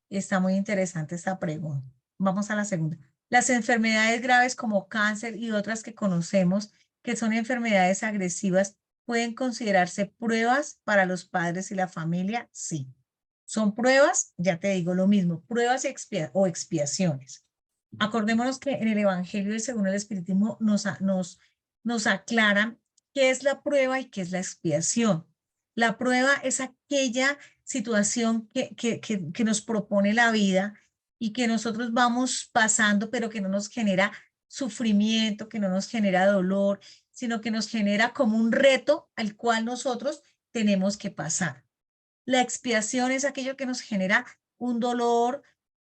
está muy interesante esta pregunta. Vamos a la segunda. Las enfermedades graves como cáncer y otras que conocemos, que son enfermedades agresivas, ¿pueden considerarse pruebas para los padres y la familia? Sí. Son pruebas, ya te digo lo mismo, pruebas y o expiaciones. Acordémonos que en el Evangelio y según el Espiritismo nos aclaran qué es la prueba y qué es la expiación. La prueba es aquella situación que nos propone la vida y que nosotros vamos pasando, pero que no nos genera sufrimiento, que no nos genera dolor, sino que nos genera como un reto al cual nosotros tenemos que pasar. La expiación es aquello que nos genera un dolor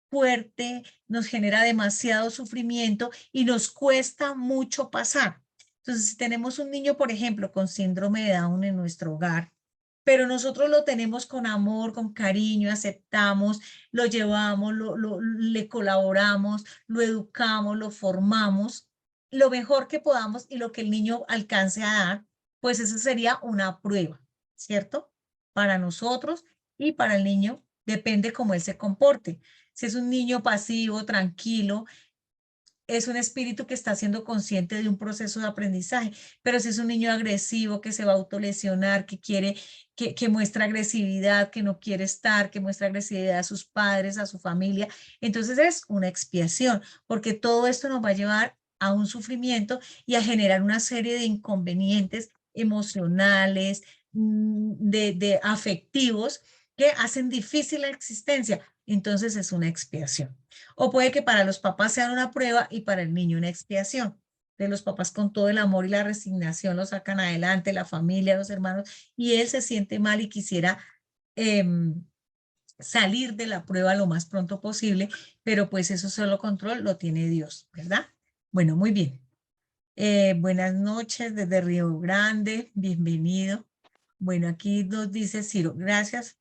fuerte, nos genera demasiado sufrimiento y nos cuesta mucho pasar. Entonces, si tenemos un niño, por ejemplo, con síndrome de Down en nuestro hogar, pero nosotros lo tenemos con amor, con cariño, aceptamos, lo llevamos, le colaboramos, lo educamos, lo formamos, lo mejor que podamos y lo que el niño alcance a dar, pues eso sería una prueba, ¿cierto? Para nosotros y para el niño, depende cómo él se comporte. Si es un niño pasivo, tranquilo, es un espíritu que está siendo consciente de un proceso de aprendizaje, pero si es un niño agresivo que se va a autolesionar, que quiere, que muestra agresividad, que no quiere estar, que muestra agresividad a sus padres, a su familia, entonces es una expiación, porque todo esto nos va a llevar a un sufrimiento y a generar una serie de inconvenientes emocionales, de afectivos que hacen difícil la existencia. Entonces es una expiación. O puede que para los papás sean una prueba y para el niño una expiación. De los papás con todo el amor y la resignación lo sacan adelante, la familia, los hermanos, y él se siente mal y quisiera salir de la prueba lo más pronto posible, pero pues eso solo control lo tiene Dios, ¿verdad? Bueno, muy bien. Buenas noches desde Río Grande, bienvenido. Bueno, aquí nos dice Ciro, gracias.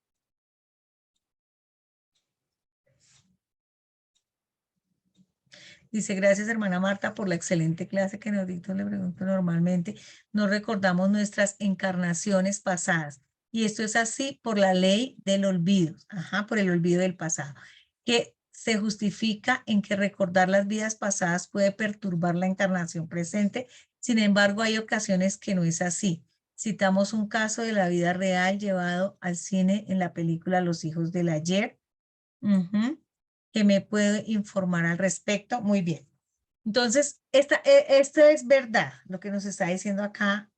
Dice, gracias hermana Marta por la excelente clase que nos dictó. Le pregunto, normalmente no recordamos nuestras encarnaciones pasadas. Y esto es así por la ley del olvido, ajá, por el olvido del pasado, que se justifica en que recordar las vidas pasadas puede perturbar la encarnación presente. Sin embargo, hay ocasiones que no es así. Citamos un caso de la vida real llevado al cine en la película Los hijos del ayer. Que me puede informar al respecto. Muy bien. Entonces, esto es verdad, lo que nos está diciendo acá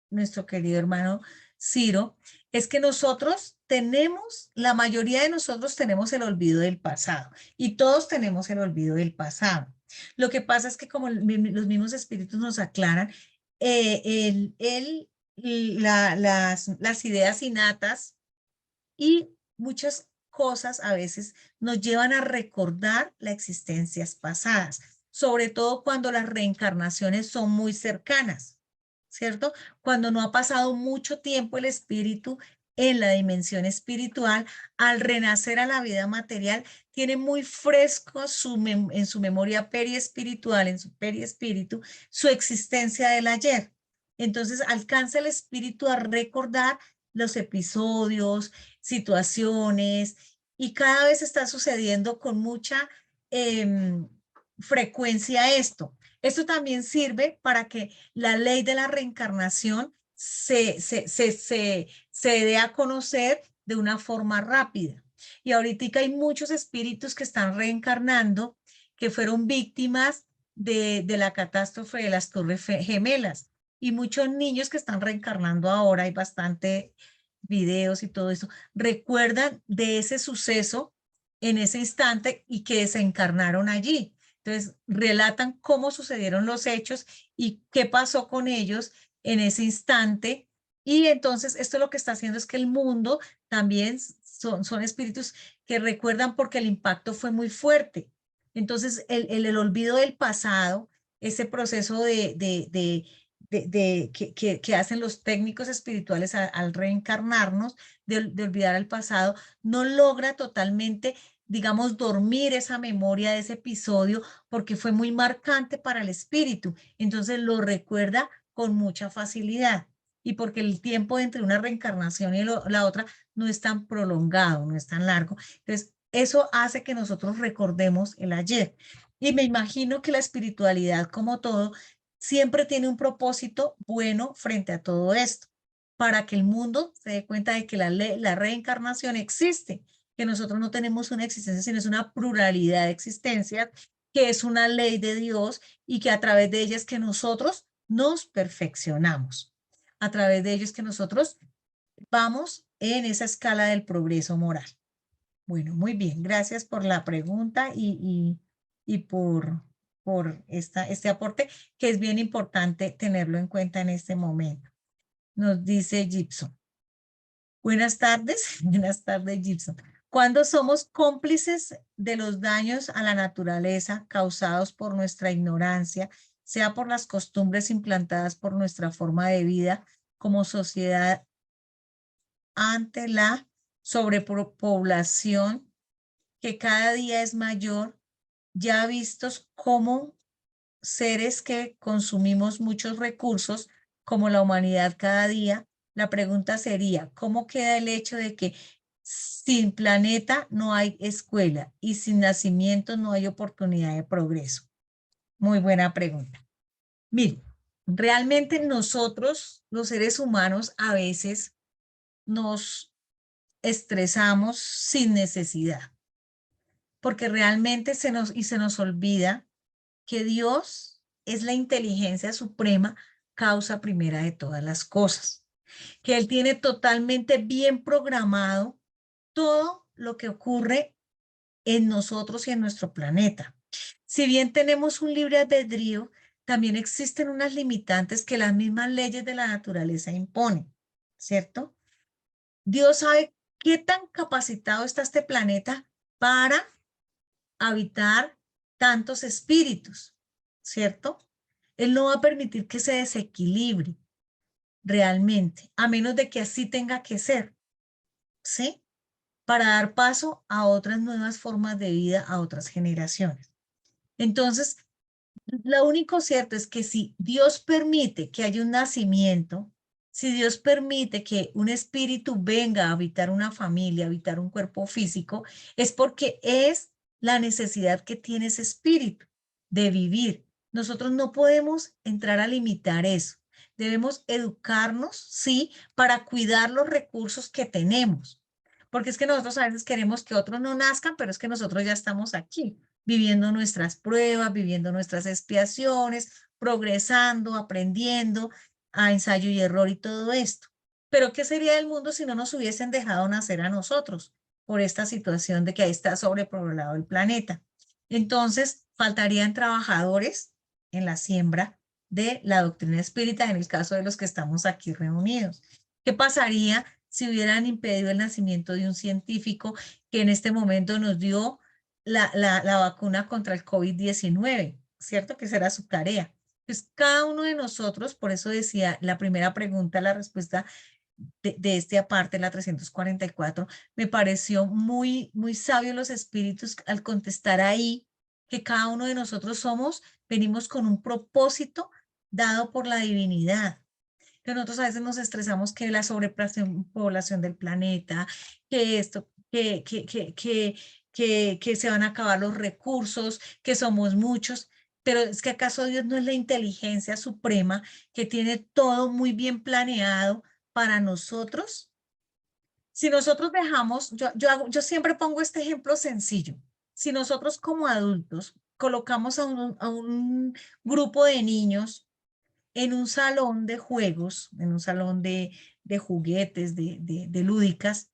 nuestro querido hermano Ciro, es que nosotros tenemos, la mayoría de nosotros tenemos el olvido del pasado y todos tenemos el olvido del pasado. Lo que pasa es que como los mismos espíritus nos aclaran, las ideas innatas y muchas cosas a veces nos llevan a recordar las existencias pasadas, sobre todo cuando las reencarnaciones son muy cercanas, ¿cierto? Cuando no ha pasado mucho tiempo el espíritu en la dimensión espiritual, al renacer a la vida material, tiene muy fresco en su memoria periespiritual, en su periespíritu, su existencia del ayer. Entonces alcanza el espíritu a recordar los episodios, situaciones, y cada vez está sucediendo con mucha frecuencia esto. Esto también sirve para que la ley de la reencarnación se dé a conocer de una forma rápida. Y ahorita hay muchos espíritus que están reencarnando, que fueron víctimas de la catástrofe de las Torres Gemelas. Y muchos niños que están reencarnando ahora, hay bastante videos y todo eso, recuerdan de ese suceso en ese instante y que desencarnaron allí. Entonces, relatan cómo sucedieron los hechos y qué pasó con ellos en ese instante. Y entonces, esto lo que está haciendo es que el mundo también son espíritus que recuerdan porque el impacto fue muy fuerte. Entonces, el olvido del pasado, ese proceso que hacen los técnicos espirituales al reencarnarnos, de olvidar el pasado, no logra totalmente, digamos, dormir esa memoria de ese episodio porque fue muy marcante para el espíritu. Entonces lo recuerda con mucha facilidad y porque el tiempo entre una reencarnación y la otra no es tan prolongado, no es tan largo. Entonces, eso hace que nosotros recordemos el ayer. Y me imagino que la espiritualidad, como todo, siempre tiene un propósito bueno frente a todo esto, para que el mundo se dé cuenta de que la reencarnación existe que nosotros no tenemos una existencia, sino es una pluralidad de existencias, que es una ley de Dios y que a través de ella es que nosotros nos perfeccionamos. A través de ello es que nosotros vamos en esa escala del progreso moral. Bueno, muy bien. Gracias por la pregunta y por este aporte, que es bien importante tenerlo en cuenta en este momento. Nos dice Gibson. Buenas tardes. Buenas tardes, Gibson. ¿Cuándo somos cómplices de los daños a la naturaleza causados por nuestra ignorancia, sea por las costumbres implantadas por nuestra forma de vida como sociedad ante la sobrepoblación que cada día es mayor, ya vistos como seres que consumimos muchos recursos, como la humanidad cada día? La pregunta sería, ¿cómo queda el hecho de que sin planeta no hay escuela y sin nacimiento no hay oportunidad de progreso? Muy buena pregunta. Miren, realmente nosotros, los seres humanos, a veces nos estresamos sin necesidad, porque realmente se nos olvida que Dios es la inteligencia suprema, causa primera de todas las cosas, que Él tiene totalmente bien programado todo lo que ocurre en nosotros y en nuestro planeta. Si bien tenemos un libre albedrío, también existen unas limitantes que las mismas leyes de la naturaleza imponen, ¿cierto? Dios sabe qué tan capacitado está este planeta para habitar tantos espíritus, ¿cierto? Él no va a permitir que se desequilibre realmente, a menos de que así tenga que ser, ¿sí? Para dar paso a otras nuevas formas de vida, a otras generaciones. Entonces, lo único cierto es que si Dios permite que haya un nacimiento, si Dios permite que un espíritu venga a habitar una familia, a habitar un cuerpo físico, es porque es la necesidad que tiene ese espíritu de vivir. Nosotros no podemos entrar a limitar eso. Debemos educarnos, sí, para cuidar los recursos que tenemos. Porque es que nosotros a veces queremos que otros no nazcan, pero es que nosotros ya estamos aquí viviendo nuestras pruebas, viviendo nuestras expiaciones, progresando, aprendiendo a ensayo y error y todo esto. Pero ¿qué sería del mundo si no nos hubiesen dejado nacer a nosotros por esta situación de que ahí está sobrepoblado el planeta? Entonces, faltarían trabajadores en la siembra de la doctrina espírita en el caso de los que estamos aquí reunidos. ¿Qué pasaría si hubieran impedido el nacimiento de un científico que en este momento nos dio la vacuna contra el COVID-19, ¿cierto? Que será su tarea. Pues cada uno de nosotros, por eso decía la primera pregunta, la respuesta de este aparte, la 344, me pareció muy sabio los espíritus al contestar ahí que cada uno de nosotros venimos con un propósito dado por la divinidad. Que nosotros a veces nos estresamos que la sobrepoblación del planeta, que esto, que se van a acabar los recursos, que somos muchos, pero es que acaso Dios no es la inteligencia suprema que tiene todo muy bien planeado para nosotros. Si nosotros dejamos, yo siempre pongo este ejemplo sencillo. Si nosotros como adultos colocamos a un grupo de niños en un salón de juegos, en un salón de juguetes, de lúdicas,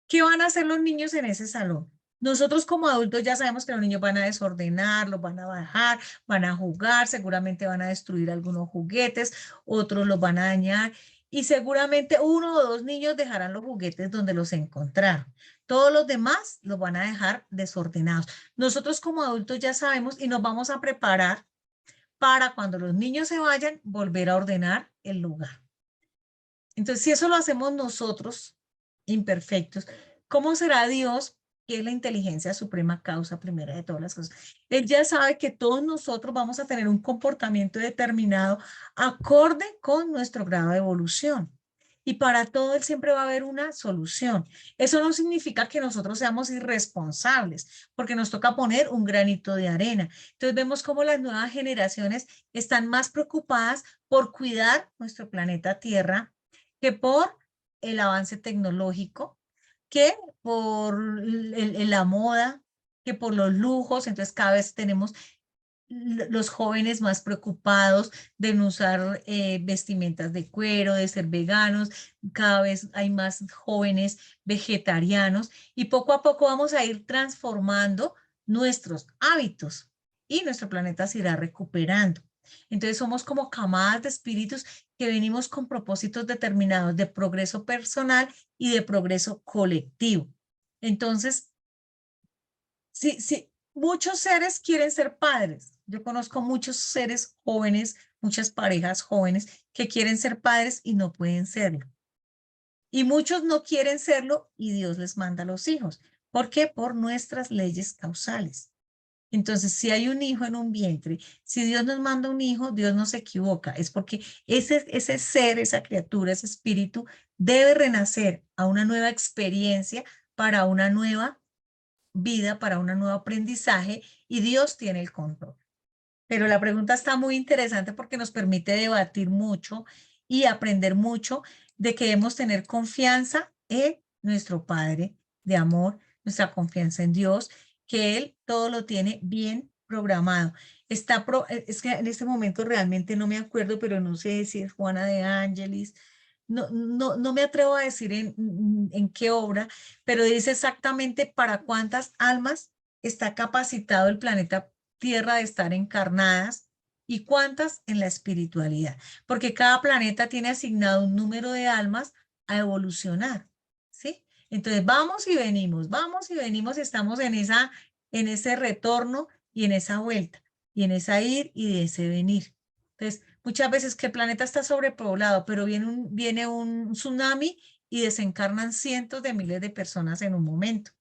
¿qué van a hacer los niños en ese salón? Nosotros como adultos ya sabemos que los niños van a desordenar, los van a bajar, van a jugar, seguramente van a destruir algunos juguetes, otros los van a dañar y seguramente uno o dos niños dejarán los juguetes donde los encontraron. Todos los demás los van a dejar desordenados. Nosotros como adultos ya sabemos y nos vamos a preparar para cuando los niños se vayan, volver a ordenar el lugar. Entonces, si eso lo hacemos nosotros, imperfectos, ¿cómo será Dios, que es la inteligencia suprema, causa primera de todas las cosas? Él ya sabe que todos nosotros vamos a tener un comportamiento determinado acorde con nuestro grado de evolución. Y para todo Él siempre va a haber una solución. Eso no significa que nosotros seamos irresponsables, porque nos toca poner un granito de arena. Entonces vemos cómo las nuevas generaciones están más preocupadas por cuidar nuestro planeta Tierra que por el avance tecnológico, que por la moda, que por los lujos. Entonces cada vez tenemos los jóvenes más preocupados de no usar vestimentas de cuero, de ser veganos. Cada vez hay más jóvenes vegetarianos y poco a poco vamos a ir transformando nuestros hábitos y nuestro planeta se irá recuperando. Entonces somos como camadas de espíritus que venimos con propósitos determinados de progreso personal y de progreso colectivo. Entonces, sí, muchos seres quieren ser padres. Yo conozco muchos seres jóvenes, muchas parejas jóvenes que quieren ser padres y no pueden serlo. Y muchos no quieren serlo y Dios les manda a los hijos. ¿Por qué? Por nuestras leyes causales. Entonces, si hay un hijo en un vientre, si Dios nos manda un hijo, Dios no se equivoca. Es porque ese ser, esa criatura, ese espíritu, debe renacer a una nueva experiencia para una nueva vida, para un nuevo aprendizaje y Dios tiene el control. Pero la pregunta está muy interesante porque nos permite debatir mucho y aprender mucho de que debemos tener confianza en nuestro Padre de amor, nuestra confianza en Dios, que Él todo lo tiene bien programado. Es que en este momento realmente no me acuerdo, pero no sé si es Juana de Ángelis. No me atrevo a decir en qué obra, pero dice exactamente para cuántas almas está capacitado el planeta Tierra de estar encarnadas y cuántas en la espiritualidad, porque cada planeta tiene asignado un número de almas a evolucionar, ¿sí? Entonces vamos y venimos, estamos en ese retorno y en esa vuelta, y en esa ir y de ese venir. Entonces, muchas veces que el planeta está sobrepoblado, pero viene un tsunami y desencarnan cientos de miles de personas en un momento,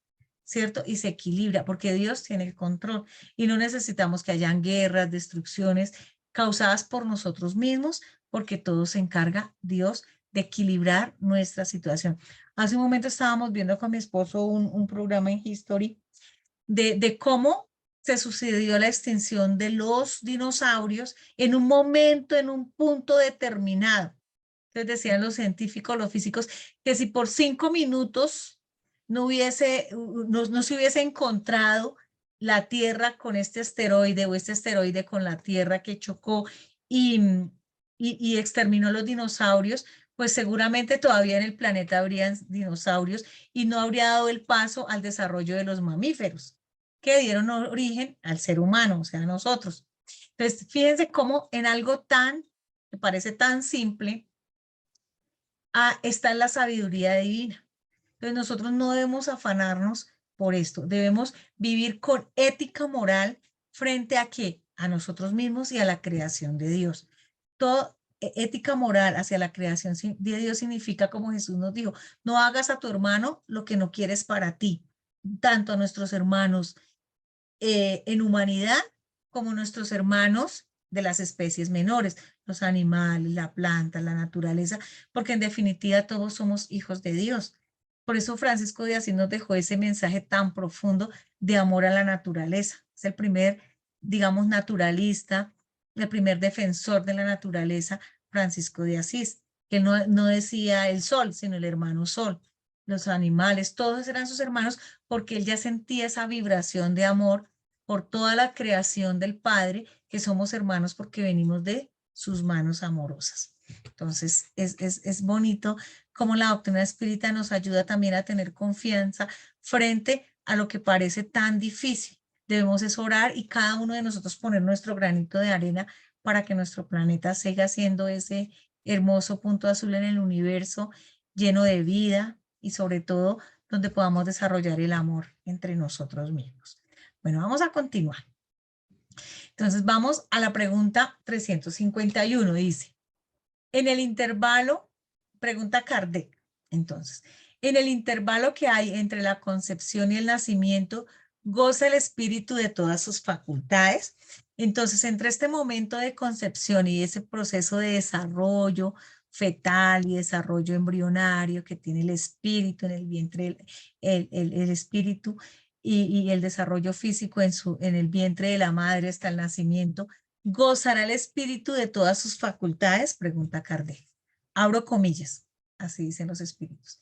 ¿cierto? Y se equilibra porque Dios tiene el control y no necesitamos que hayan guerras, destrucciones causadas por nosotros mismos, porque todo se encarga Dios de equilibrar nuestra situación. Hace un momento estábamos viendo con mi esposo un programa en History de cómo se sucedió la extinción de los dinosaurios en un momento, en un punto determinado. Entonces decían los científicos, los físicos, que si por 5 minutos no se hubiese encontrado la Tierra con este asteroide o este asteroide con la Tierra que chocó y, y exterminó los dinosaurios, pues seguramente todavía en el planeta habrían dinosaurios y no habría dado el paso al desarrollo de los mamíferos que dieron origen al ser humano, o sea, a nosotros. Entonces, fíjense cómo en algo que parece tan simple, está en la sabiduría divina. Entonces nosotros no debemos afanarnos por esto, debemos vivir con ética moral frente a qué, a nosotros mismos y a la creación de Dios. Todo ética moral hacia la creación de Dios significa, como Jesús nos dijo, no hagas a tu hermano lo que no quieres para ti, tanto a nuestros hermanos en humanidad como nuestros hermanos de las especies menores, los animales, la planta, la naturaleza, porque en definitiva todos somos hijos de Dios. Por eso Francisco de Asís nos dejó ese mensaje tan profundo de amor a la naturaleza. Es el primer, digamos, naturalista, el primer defensor de la naturaleza, Francisco de Asís, que no decía el sol, sino el hermano sol. Los animales, todos eran sus hermanos porque él ya sentía esa vibración de amor por toda la creación del Padre, que somos hermanos porque venimos de sus manos amorosas. Entonces, es bonito cómo la doctrina espírita nos ayuda también a tener confianza frente a lo que parece tan difícil. Debemos es orar y cada uno de nosotros poner nuestro granito de arena para que nuestro planeta siga siendo ese hermoso punto azul en el universo, lleno de vida y sobre todo donde podamos desarrollar el amor entre nosotros mismos. Bueno, vamos a continuar. Entonces vamos a la pregunta 351. Dice, en el intervalo, pregunta Kardec, entonces, en el intervalo que hay entre la concepción y el nacimiento, ¿goza el espíritu de todas sus facultades? Entonces, entre este momento de concepción y ese proceso de desarrollo fetal y desarrollo embrionario que tiene el espíritu en el vientre, el espíritu y el desarrollo físico en el vientre de la madre hasta el nacimiento, ¿gozará el espíritu de todas sus facultades? Pregunta Kardec. Abro comillas, así dicen los espíritus.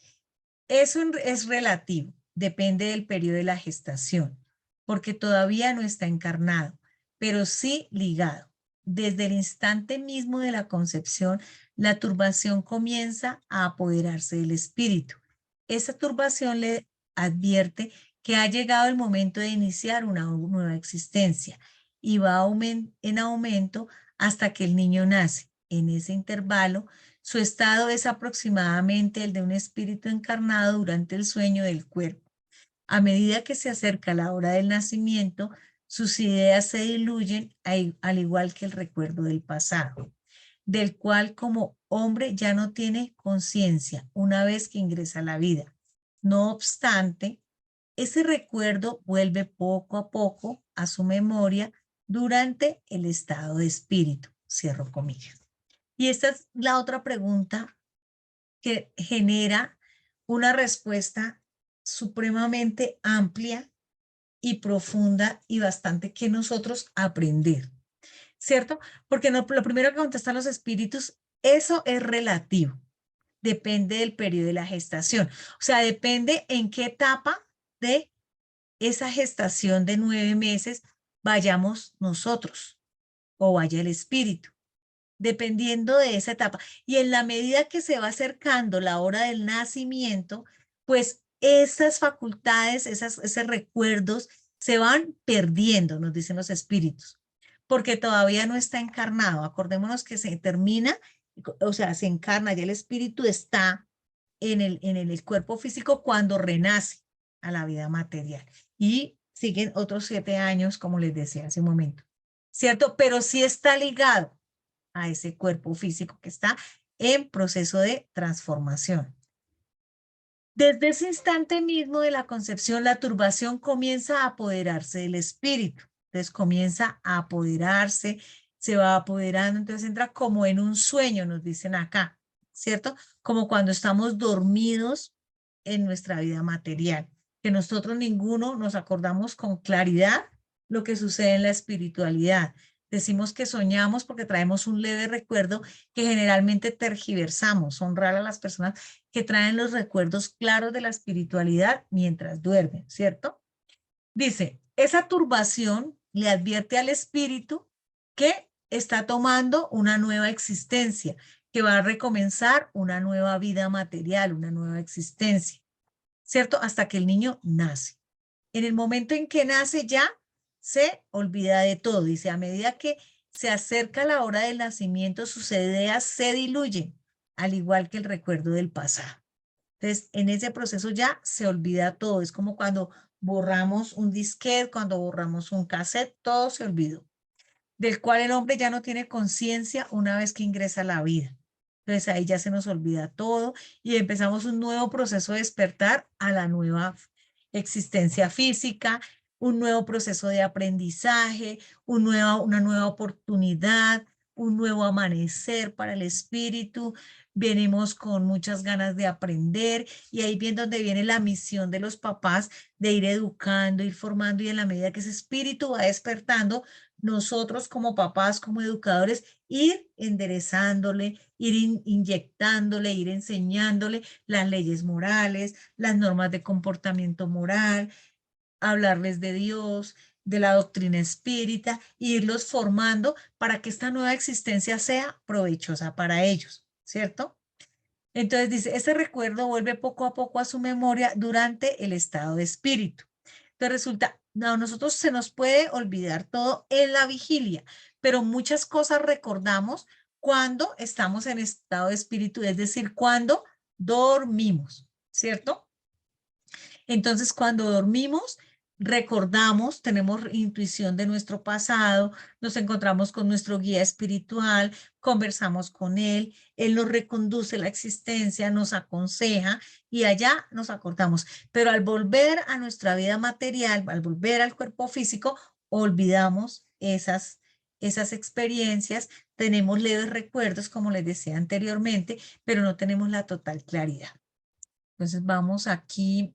Eso es relativo, depende del periodo de la gestación, porque todavía no está encarnado, pero sí ligado. Desde el instante mismo de la concepción, la turbación comienza a apoderarse del espíritu. Esa turbación le advierte que ha llegado el momento de iniciar una nueva existencia y va en aumento hasta que el niño nace. En ese intervalo, su estado es aproximadamente el de un espíritu encarnado durante el sueño del cuerpo. A medida que se acerca la hora del nacimiento, sus ideas se diluyen al igual que el recuerdo del pasado, del cual como hombre ya no tiene conciencia una vez que ingresa a la vida. No obstante, ese recuerdo vuelve poco a poco a su memoria durante el estado de espíritu. Cierro comillas. Y esta es la otra pregunta que genera una respuesta supremamente amplia y profunda y bastante que nosotros aprender, ¿cierto? Porque no, lo primero que contestan los espíritus, eso es relativo, depende del periodo de la gestación, o sea, depende en qué etapa de esa gestación de 9 meses vayamos nosotros o vaya el espíritu dependiendo de esa etapa. Y en la medida que se va acercando la hora del nacimiento, pues esas facultades, esos recuerdos se van perdiendo, nos dicen los espíritus, porque todavía no está encarnado. Acordémonos que se termina, o sea, se encarna, ya el espíritu está en el cuerpo físico cuando renace a la vida material. Y siguen otros 7 años, como les decía hace un momento, ¿cierto? Pero sí está ligado a ese cuerpo físico que está en proceso de transformación. Desde ese instante mismo de la concepción, la turbación comienza a apoderarse del espíritu. Entonces comienza a apoderarse, se va apoderando, entonces entra como en un sueño, nos dicen acá, ¿cierto? Como cuando estamos dormidos en nuestra vida material, que nosotros ninguno nos acordamos con claridad lo que sucede en la espiritualidad. Decimos que soñamos porque traemos un leve recuerdo que generalmente tergiversamos. Son raras las personas que traen los recuerdos claros de la espiritualidad mientras duermen, ¿cierto? Dice, esa turbación le advierte al espíritu que está tomando una nueva existencia, que va a recomenzar una nueva vida material, una nueva existencia, ¿cierto? Hasta que el niño nace. En el momento en que nace ya se olvida de todo. Dice, a medida que se acerca la hora del nacimiento, sus ideas se diluyen, al igual que el recuerdo del pasado. Entonces, en ese proceso ya se olvida todo. Es como cuando borramos un disquete, cuando borramos un cassette, todo se olvidó, del cual el hombre ya no tiene conciencia una vez que ingresa a la vida. Entonces ahí ya se nos olvida todo y empezamos un nuevo proceso de despertar a la nueva existencia física, un nuevo proceso de aprendizaje, una nueva oportunidad, un nuevo amanecer para el espíritu. Venimos con muchas ganas de aprender y ahí viene donde viene la misión de los papás de ir educando, ir formando y en la medida que ese espíritu va despertando, nosotros como papás, como educadores, ir enderezándole, ir inyectándole, ir enseñándole las leyes morales, las normas de comportamiento moral, hablarles de Dios, de la doctrina espírita, e irlos formando para que esta nueva existencia sea provechosa para ellos, ¿cierto? Entonces dice, ese recuerdo vuelve poco a poco a su memoria durante el estado de espíritu. Entonces resulta, no, a nosotros se nos puede olvidar todo en la vigilia, pero muchas cosas recordamos cuando estamos en estado de espíritu, es decir, cuando dormimos, ¿cierto? Entonces, cuando dormimos, recordamos, tenemos intuición de nuestro pasado, nos encontramos con nuestro guía espiritual, conversamos con él, él nos reconduce la existencia, nos aconseja y allá nos acordamos. Pero al volver a nuestra vida material, al volver al cuerpo físico, olvidamos esas experiencias, tenemos leves recuerdos, como les decía anteriormente, pero no tenemos la total claridad. Entonces vamos aquí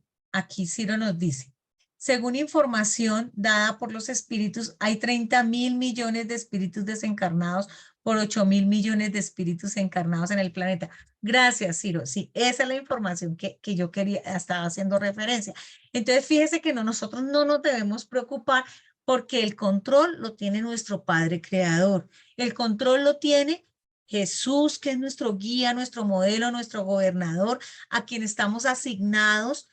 Ciro nos dice, según información dada por los espíritus, hay 30.000 millones de espíritus desencarnados por 8.000 millones de espíritus encarnados en el planeta. Gracias, Ciro. Sí, esa es la información que yo quería, estaba haciendo referencia. Entonces, fíjese que nosotros no nos debemos preocupar porque el control lo tiene nuestro Padre Creador. El control lo tiene Jesús, que es nuestro guía, nuestro modelo, nuestro gobernador, a quien estamos asignados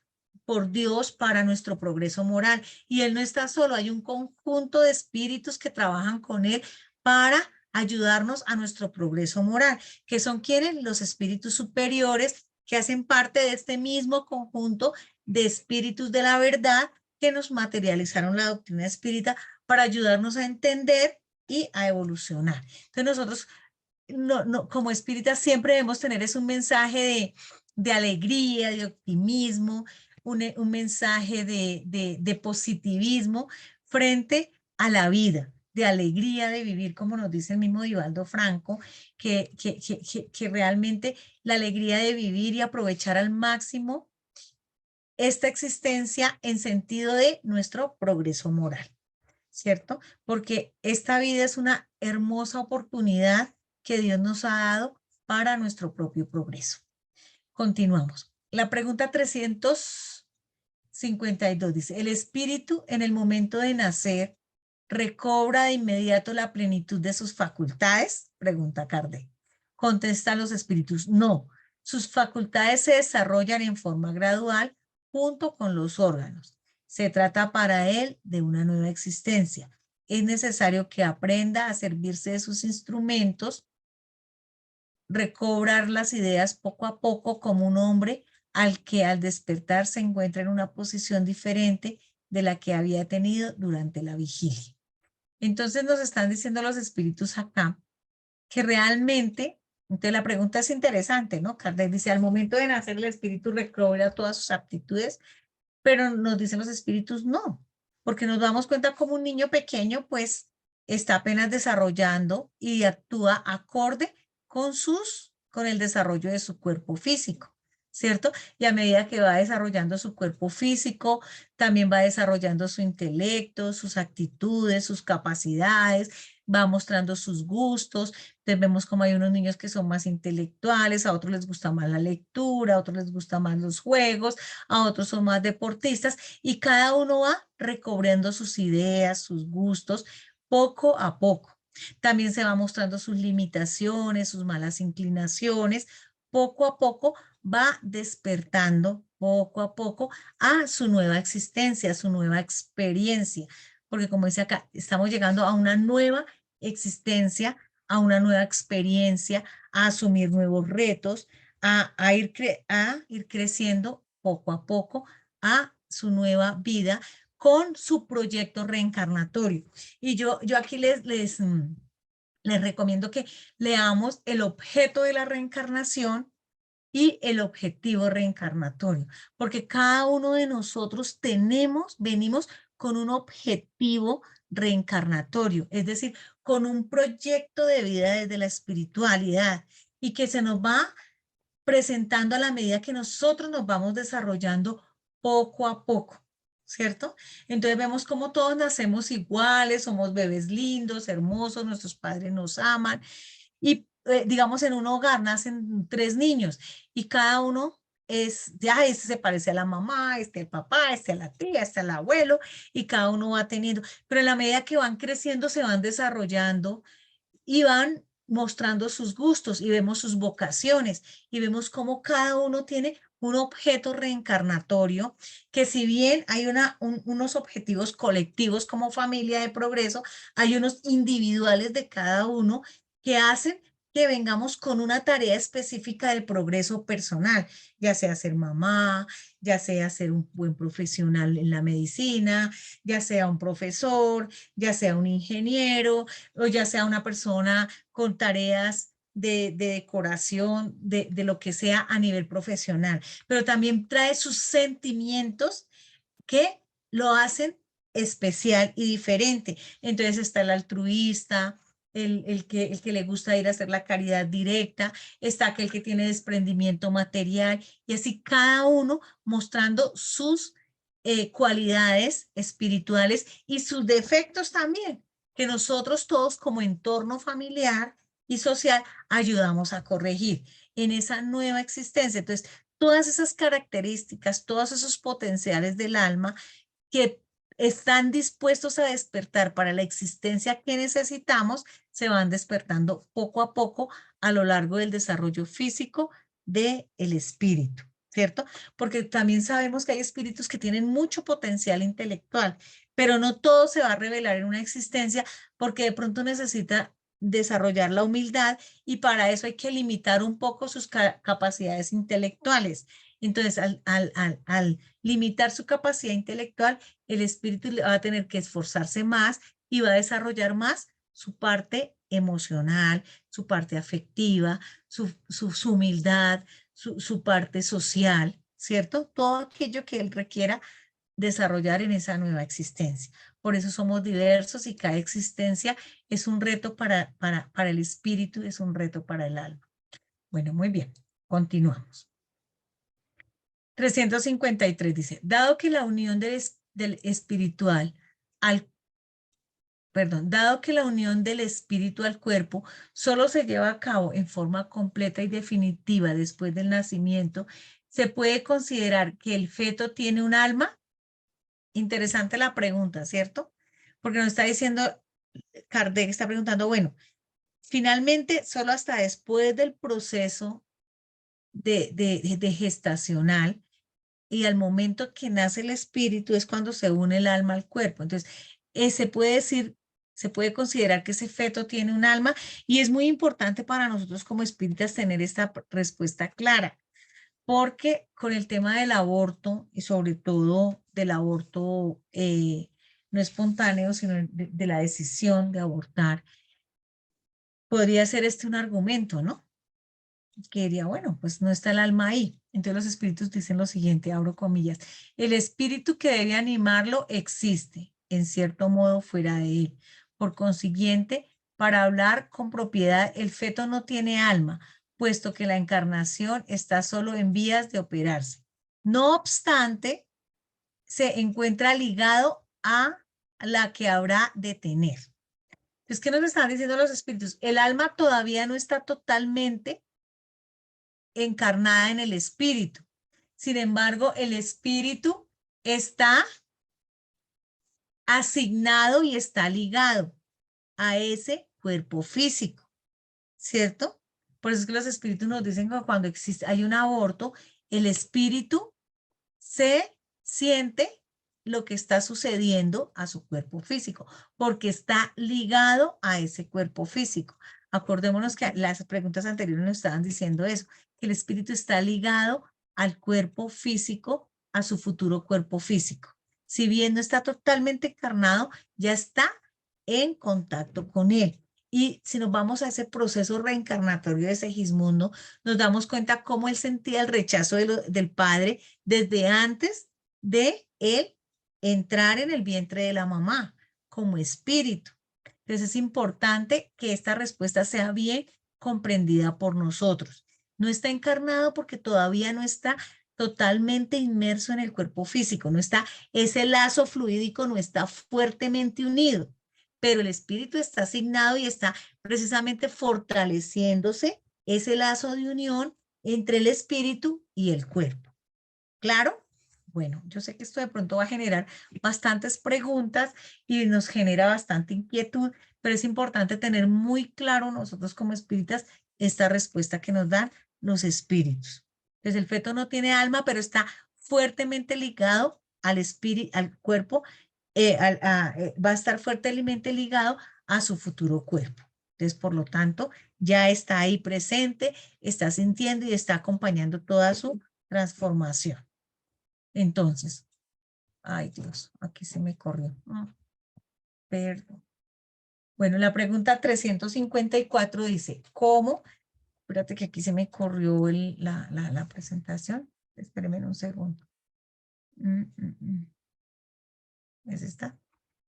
por Dios para nuestro progreso moral. Y Él no está solo, hay un conjunto de espíritus que trabajan con Él para ayudarnos a nuestro progreso moral, que son quienes los espíritus superiores que hacen parte de este mismo conjunto de espíritus de la verdad que nos materializaron la doctrina espírita para ayudarnos a entender y a evolucionar. Entonces nosotros como espíritas siempre debemos tener es un mensaje de alegría, de optimismo, un mensaje de positivismo frente a la vida, de alegría de vivir, como nos dice el mismo Divaldo Franco, que realmente la alegría de vivir y aprovechar al máximo esta existencia en sentido de nuestro progreso moral, ¿cierto? Porque esta vida es una hermosa oportunidad que Dios nos ha dado para nuestro propio progreso. Continuamos. La pregunta 352 dice, ¿el espíritu en el momento de nacer recobra de inmediato la plenitud de sus facultades? Pregunta Kardec. Contestan los espíritus, no. Sus facultades se desarrollan en forma gradual junto con los órganos. Se trata para él de una nueva existencia. Es necesario que aprenda a servirse de sus instrumentos, recobrar las ideas poco a poco como un hombre al que al despertar se encuentra en una posición diferente de la que había tenido durante la vigilia. Entonces nos están diciendo los espíritus acá que realmente, entonces la pregunta es interesante, ¿no? Kardec dice, al momento de nacer el espíritu recobra todas sus aptitudes, pero nos dicen los espíritus no, porque nos damos cuenta como un niño pequeño pues está apenas desarrollando y actúa acorde con el desarrollo de su cuerpo físico, ¿cierto? Y a medida que va desarrollando su cuerpo físico, también va desarrollando su intelecto, sus actitudes, sus capacidades, va mostrando sus gustos. Entonces vemos como hay unos niños que son más intelectuales, a otros les gusta más la lectura, a otros les gusta más los juegos, a otros son más deportistas y cada uno va recobrando sus ideas, sus gustos, poco a poco. También se va mostrando sus limitaciones, sus malas inclinaciones. Poco a poco va despertando, poco a poco, a su nueva existencia, a su nueva experiencia. Porque como dice acá, estamos llegando a una nueva existencia, a una nueva experiencia, a asumir nuevos retos, a ir creciendo poco a poco a su nueva vida con su proyecto reencarnatorio. Y yo aquí les recomiendo que leamos el objeto de la reencarnación y el objetivo reencarnatorio, porque cada uno de nosotros venimos con un objetivo reencarnatorio, es decir, con un proyecto de vida desde la espiritualidad y que se nos va presentando a la medida que nosotros nos vamos desarrollando poco a poco, ¿cierto? Entonces vemos como todos nacemos iguales, somos bebés lindos, hermosos, nuestros padres nos aman y digamos en un hogar nacen 3 niños y cada uno ya este se parece a la mamá, este al papá, este a la tía, este al abuelo y cada uno va teniendo, pero en la medida que van creciendo se van desarrollando y van mostrando sus gustos y vemos sus vocaciones y vemos cómo cada uno tiene un objeto reencarnatorio, que si bien hay unos objetivos colectivos como familia de progreso, hay unos individuales de cada uno que hacen que vengamos con una tarea específica del progreso personal, ya sea ser mamá, ya sea ser un buen profesional en la medicina, ya sea un profesor, ya sea un ingeniero, o ya sea una persona con tareas de decoración, de lo que sea a nivel profesional, pero también trae sus sentimientos que lo hacen especial y diferente. Entonces está el altruista, el que le gusta ir a hacer la caridad directa, está aquel que tiene desprendimiento material, y así cada uno mostrando sus cualidades espirituales y sus defectos también, que nosotros todos como entorno familiar y social, ayudamos a corregir en esa nueva existencia. Entonces, todas esas características, todos esos potenciales del alma que están dispuestos a despertar para la existencia que necesitamos, se van despertando poco a poco a lo largo del desarrollo físico del espíritu, ¿cierto? Porque también sabemos que hay espíritus que tienen mucho potencial intelectual, pero no todo se va a revelar en una existencia porque de pronto necesita desarrollar la humildad y para eso hay que limitar un poco sus capacidades intelectuales. Entonces, al limitar su capacidad intelectual, el espíritu va a tener que esforzarse más y va a desarrollar más su parte emocional, su parte afectiva, su humildad, su parte social, ¿cierto? Todo aquello que él requiera desarrollar en esa nueva existencia. Por eso somos diversos y cada existencia es un reto para el espíritu, es un reto para el alma. Bueno, muy bien, continuamos. 353 dice, dado que la unión del espiritual al, perdón, dado que la unión del espíritu al cuerpo solo se lleva a cabo en forma completa y definitiva después del nacimiento, ¿se puede considerar que el feto tiene un alma? Interesante la pregunta, ¿cierto? Porque nos está diciendo, Kardec está preguntando, bueno, finalmente solo hasta después del proceso de gestacional y al momento que nace el espíritu es cuando se une el alma al cuerpo. Entonces, se puede decir, se puede considerar que ese feto tiene un alma y es muy importante para nosotros como espíritas tener esta respuesta clara, porque con el tema del aborto y sobre todo del aborto no espontáneo, sino de la decisión de abortar, podría ser este un argumento, ¿no? Que diría, bueno, pues no está el alma ahí. Entonces los espíritus dicen lo siguiente, abro comillas, el espíritu que debe animarlo existe, en cierto modo, fuera de él. Por consiguiente, para hablar con propiedad, el feto no tiene alma, puesto que la encarnación está solo en vías de operarse. No obstante, se encuentra ligado a la que habrá de tener. Entonces, ¿qué nos están diciendo los espíritus? El alma todavía no está totalmente encarnada en el espíritu. Sin embargo, el espíritu está asignado y está ligado a ese cuerpo físico, ¿cierto? Por eso es que los espíritus nos dicen que cuando existe, hay un aborto, el espíritu se siente lo que está sucediendo a su cuerpo físico, porque está ligado a ese cuerpo físico. Acordémonos que las preguntas anteriores nos estaban diciendo eso, que el espíritu está ligado al cuerpo físico, a su futuro cuerpo físico. Si bien no está totalmente encarnado, ya está en contacto con él. Y si nos vamos a ese proceso reencarnatorio de Segismundo, nos damos cuenta cómo él sentía el rechazo del padre desde antes de él entrar en el vientre de la mamá como espíritu. Entonces es importante que esta respuesta sea bien comprendida por nosotros. No está encarnado porque todavía no está totalmente inmerso en el cuerpo físico, no está, ese lazo fluídico no está fuertemente unido, pero el espíritu está asignado y está precisamente fortaleciéndose ese lazo de unión entre el espíritu y el cuerpo. ¿Claro? Bueno, yo sé que esto de pronto va a generar bastantes preguntas y nos genera bastante inquietud, pero es importante tener muy claro nosotros como espíritas esta respuesta que nos dan los espíritus. Entonces el feto no tiene alma, pero está fuertemente ligado al espíritu, al cuerpo, va a estar fuertemente ligado a su futuro cuerpo. Entonces, por lo tanto, ya está ahí presente, está sintiendo y está acompañando toda su transformación. Entonces, ay Dios, aquí se me corrió. Perdón. Bueno, la pregunta 354 dice, ¿cómo? Espérate que aquí se me corrió la presentación. Espérenme un segundo. ¿Es esta?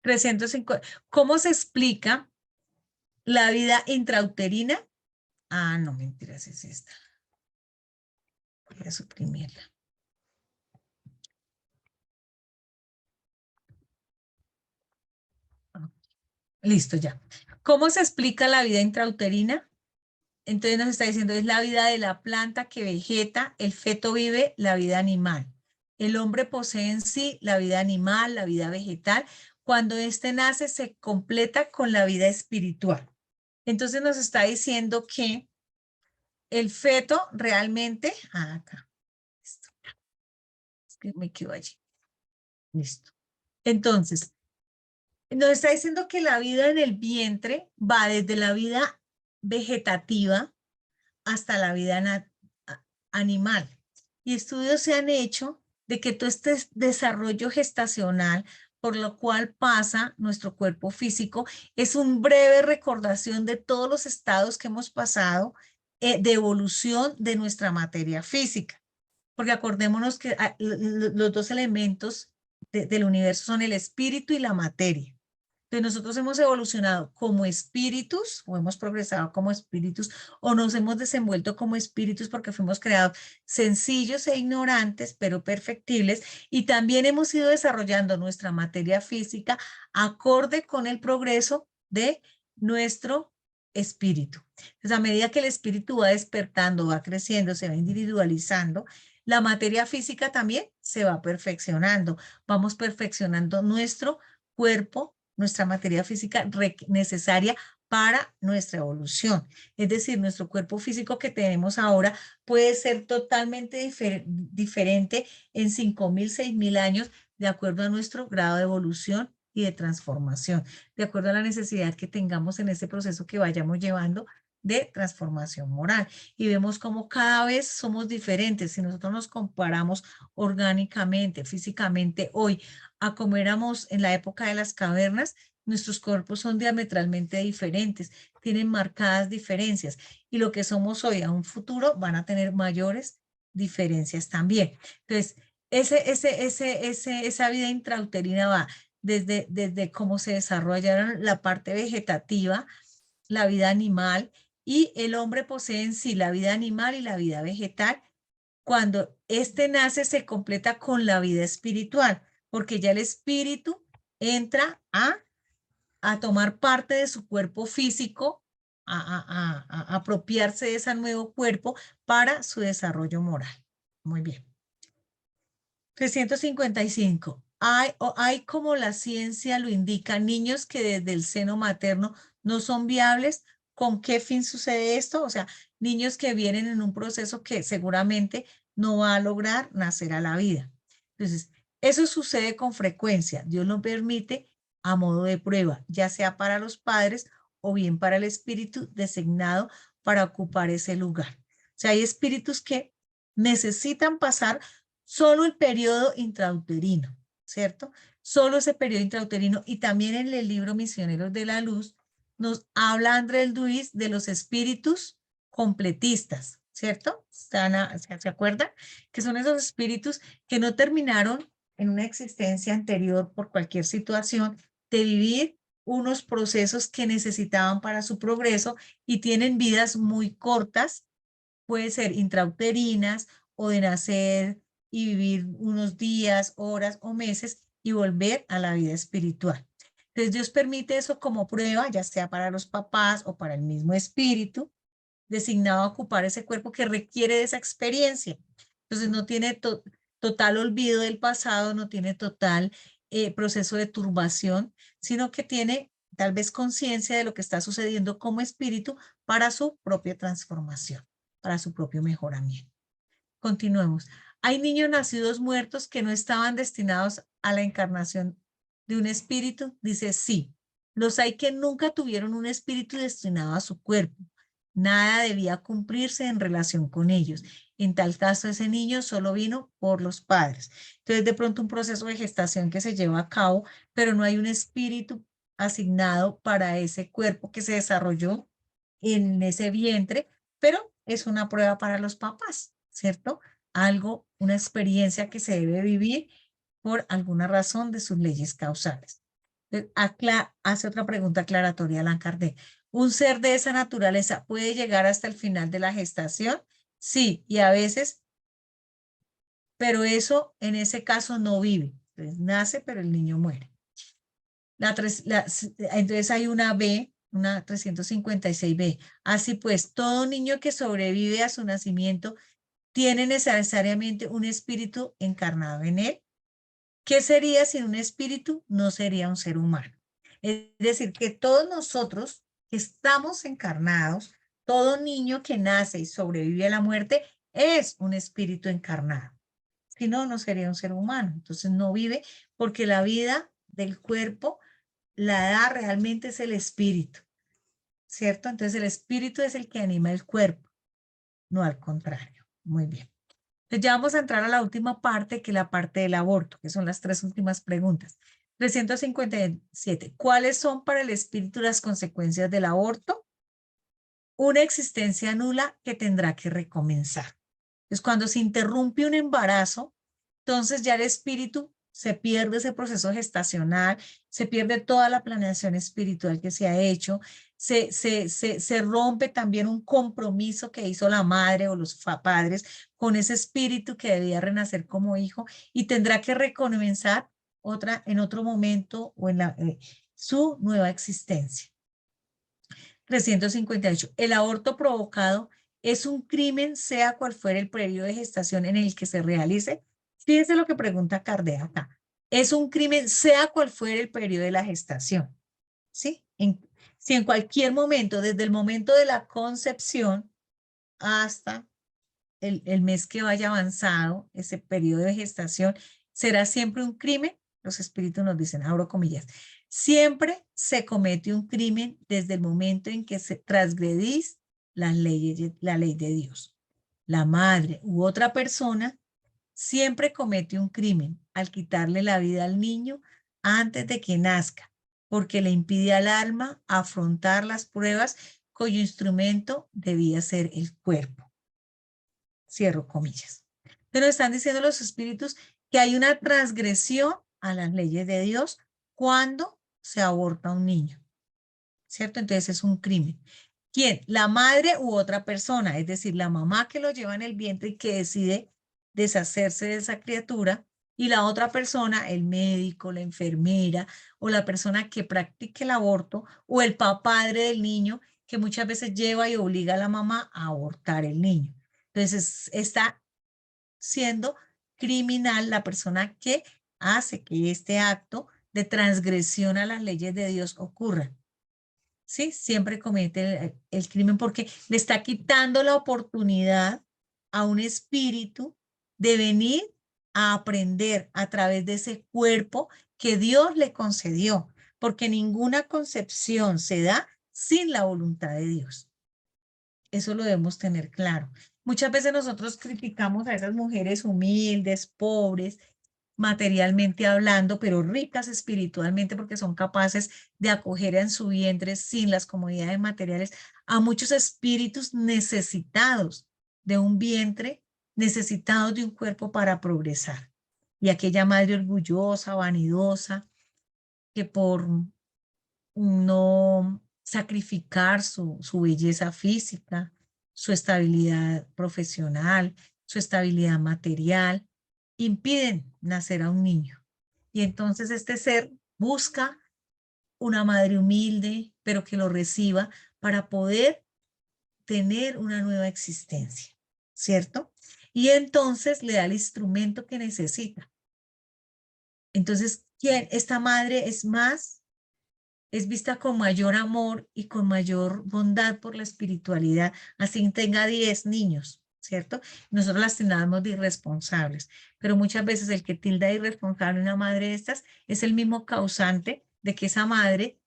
350. ¿Cómo se explica la vida intrauterina? Ah, no, mentiras, es esta. Voy a suprimirla. Listo, ya. ¿Cómo se explica la vida intrauterina? Entonces nos está diciendo, es la vida de la planta que vegeta, el feto vive la vida animal. El hombre posee en sí la vida animal, la vida vegetal. Cuando éste nace, se completa con la vida espiritual. Entonces nos está diciendo que el feto realmente, acá, listo, es que me quedo allí, listo. Entonces, nos está diciendo que la vida en el vientre va desde la vida vegetativa hasta la vida animal. Y estudios se han hecho de que todo este desarrollo gestacional por lo cual pasa nuestro cuerpo físico es un breve recordación de todos los estados que hemos pasado de evolución de nuestra materia física. Porque acordémonos que los dos elementos del universo son el espíritu y la materia. Entonces nosotros hemos evolucionado como espíritus, o hemos progresado como espíritus, o nos hemos desenvuelto como espíritus porque fuimos creados sencillos e ignorantes, pero perfectibles, y también hemos ido desarrollando nuestra materia física acorde con el progreso de nuestro espíritu. Entonces, a medida que el espíritu va despertando, va creciendo, se va individualizando, la materia física también se va perfeccionando. Vamos perfeccionando nuestro cuerpo, nuestra materia física necesaria para nuestra evolución. Es decir, nuestro cuerpo físico que tenemos ahora puede ser totalmente diferente en 5.000, 6.000 años, de acuerdo a nuestro grado de evolución y de transformación, de acuerdo a la necesidad que tengamos en ese proceso que vayamos llevando de transformación moral. Y vemos cómo cada vez somos diferentes. Si nosotros nos comparamos orgánicamente, físicamente hoy, a como éramos en la época de las cavernas, nuestros cuerpos son diametralmente diferentes, tienen marcadas diferencias y lo que somos hoy a un futuro van a tener mayores diferencias también. Entonces, esa vida intrauterina va desde cómo se desarrolla la parte vegetativa, la vida animal, y el hombre posee en sí la vida animal y la vida vegetal. Cuando éste nace, se completa con la vida espiritual, porque ya el espíritu entra a tomar parte de su cuerpo físico, a apropiarse de ese nuevo cuerpo para su desarrollo moral. Muy bien. 355. Hay como la ciencia lo indica, niños que desde el seno materno no son viables. ¿Con qué fin sucede esto? O sea, niños que vienen en un proceso que seguramente no va a lograr nacer a la vida. Entonces, eso sucede con frecuencia. Dios lo permite a modo de prueba, ya sea para los padres o bien para el espíritu designado para ocupar ese lugar. O sea, hay espíritus que necesitan pasar solo el periodo intrauterino, ¿cierto? Solo ese periodo intrauterino. Y también en el libro Misioneros de la Luz nos habla Andrés Luis de los espíritus completistas, ¿cierto? ¿Se acuerdan? Que son esos espíritus que no terminaron en una existencia anterior por cualquier situación de vivir unos procesos que necesitaban para su progreso y tienen vidas muy cortas, puede ser intrauterinas o de nacer y vivir unos días, horas o meses y volver a la vida espiritual. Entonces Dios permite eso como prueba, ya sea para los papás o para el mismo espíritu designado a ocupar ese cuerpo que requiere de esa experiencia. Entonces no tiene total olvido del pasado, no tiene total proceso de turbación, sino que tiene tal vez conciencia de lo que está sucediendo como espíritu para su propia transformación, para su propio mejoramiento. Continuemos. Hay niños nacidos muertos que no estaban destinados a la encarnación de un espíritu. Dice, sí. Los hay que nunca tuvieron un espíritu destinado a su cuerpo. Nada debía cumplirse en relación con ellos. En tal caso, ese niño solo vino por los padres. Entonces, de pronto, un proceso de gestación que se lleva a cabo, pero no hay un espíritu asignado para ese cuerpo que se desarrolló en ese vientre, pero es una prueba para los papás, ¿cierto? Algo, una experiencia que se debe vivir por alguna razón de sus leyes causales. Hace otra pregunta aclaratoria Allan Kardec. ¿Un ser de esa naturaleza puede llegar hasta el final de la gestación? Sí, y a veces, pero eso en ese caso no vive. Entonces nace, pero el niño muere. Entonces hay una B una 356b. Así pues, todo niño que sobrevive a su nacimiento tiene necesariamente un espíritu encarnado en él. ¿Qué sería sin un espíritu? No sería un ser humano. Es decir, que todos nosotros que estamos encarnados, todo niño que nace y sobrevive a la muerte es un espíritu encarnado. Si no, no sería un ser humano. Entonces no vive porque la vida del cuerpo la da realmente es el espíritu, ¿cierto? Entonces el espíritu es el que anima el cuerpo, no al contrario. Muy bien. Entonces ya vamos a entrar a la última parte, que es la parte del aborto, que son las tres últimas preguntas. 357. ¿Cuáles son para el espíritu las consecuencias del aborto? Una existencia nula que tendrá que recomenzar. Entonces, cuando se interrumpe un embarazo, entonces ya el espíritu se pierde ese proceso gestacional, se pierde toda la planeación espiritual que se ha hecho, se rompe también un compromiso que hizo la madre o los padres con ese espíritu que debía renacer como hijo y tendrá que recomenzar en otro momento o en su nueva existencia. 358. El aborto provocado es un crimen, sea cual fuera el periodo de gestación en el que se realice. Fíjense lo que pregunta Kardec acá. Es un crimen, sea cual fuera el periodo de la gestación. ¿Sí? Si en cualquier momento, desde el momento de la concepción hasta el mes que vaya avanzado, ese periodo de gestación, será siempre un crimen. Los espíritus nos dicen, abro comillas, siempre se comete un crimen desde el momento en que se transgredís la ley de Dios. La madre u otra persona siempre comete un crimen al quitarle la vida al niño antes de que nazca, porque le impide al alma afrontar las pruebas cuyo instrumento debía ser el cuerpo. Cierro comillas. Pero están diciendo los espíritus que hay una transgresión a las leyes de Dios cuando se aborta a un niño, ¿cierto? Entonces es un crimen. ¿Quién? La madre u otra persona, es decir, la mamá que lo lleva en el vientre y que decide deshacerse de esa criatura, y la otra persona, el médico, la enfermera o la persona que practique el aborto o el padre del niño que muchas veces lleva y obliga a la mamá a abortar el niño. Entonces está siendo criminal la persona que hace que este acto de transgresión a las leyes de Dios ocurra. ¿Sí? Siempre comete el crimen porque le está quitando la oportunidad a un espíritu de venir a aprender a través de ese cuerpo que Dios le concedió, porque ninguna concepción se da sin la voluntad de Dios. Eso lo debemos tener claro. Muchas veces nosotros criticamos a esas mujeres humildes, pobres, materialmente hablando, pero ricas espiritualmente porque son capaces de acoger en su vientre sin las comodidades materiales a muchos espíritus necesitados de un vientre, necesitados de un cuerpo para progresar. Y aquella madre orgullosa, vanidosa, que por no sacrificar su belleza física, su estabilidad profesional, su estabilidad material, impiden nacer a un niño. Y entonces este ser busca una madre humilde, pero que lo reciba para poder tener una nueva existencia, ¿cierto? Y entonces le da el instrumento que necesita. Entonces, ¿quién? Esta madre es vista con mayor amor y con mayor bondad por la espiritualidad, así tenga 10 niños, ¿cierto? Nosotros las tildamos de irresponsables, pero muchas veces el que tilda de irresponsable a una madre de estas es el mismo causante de que esa madre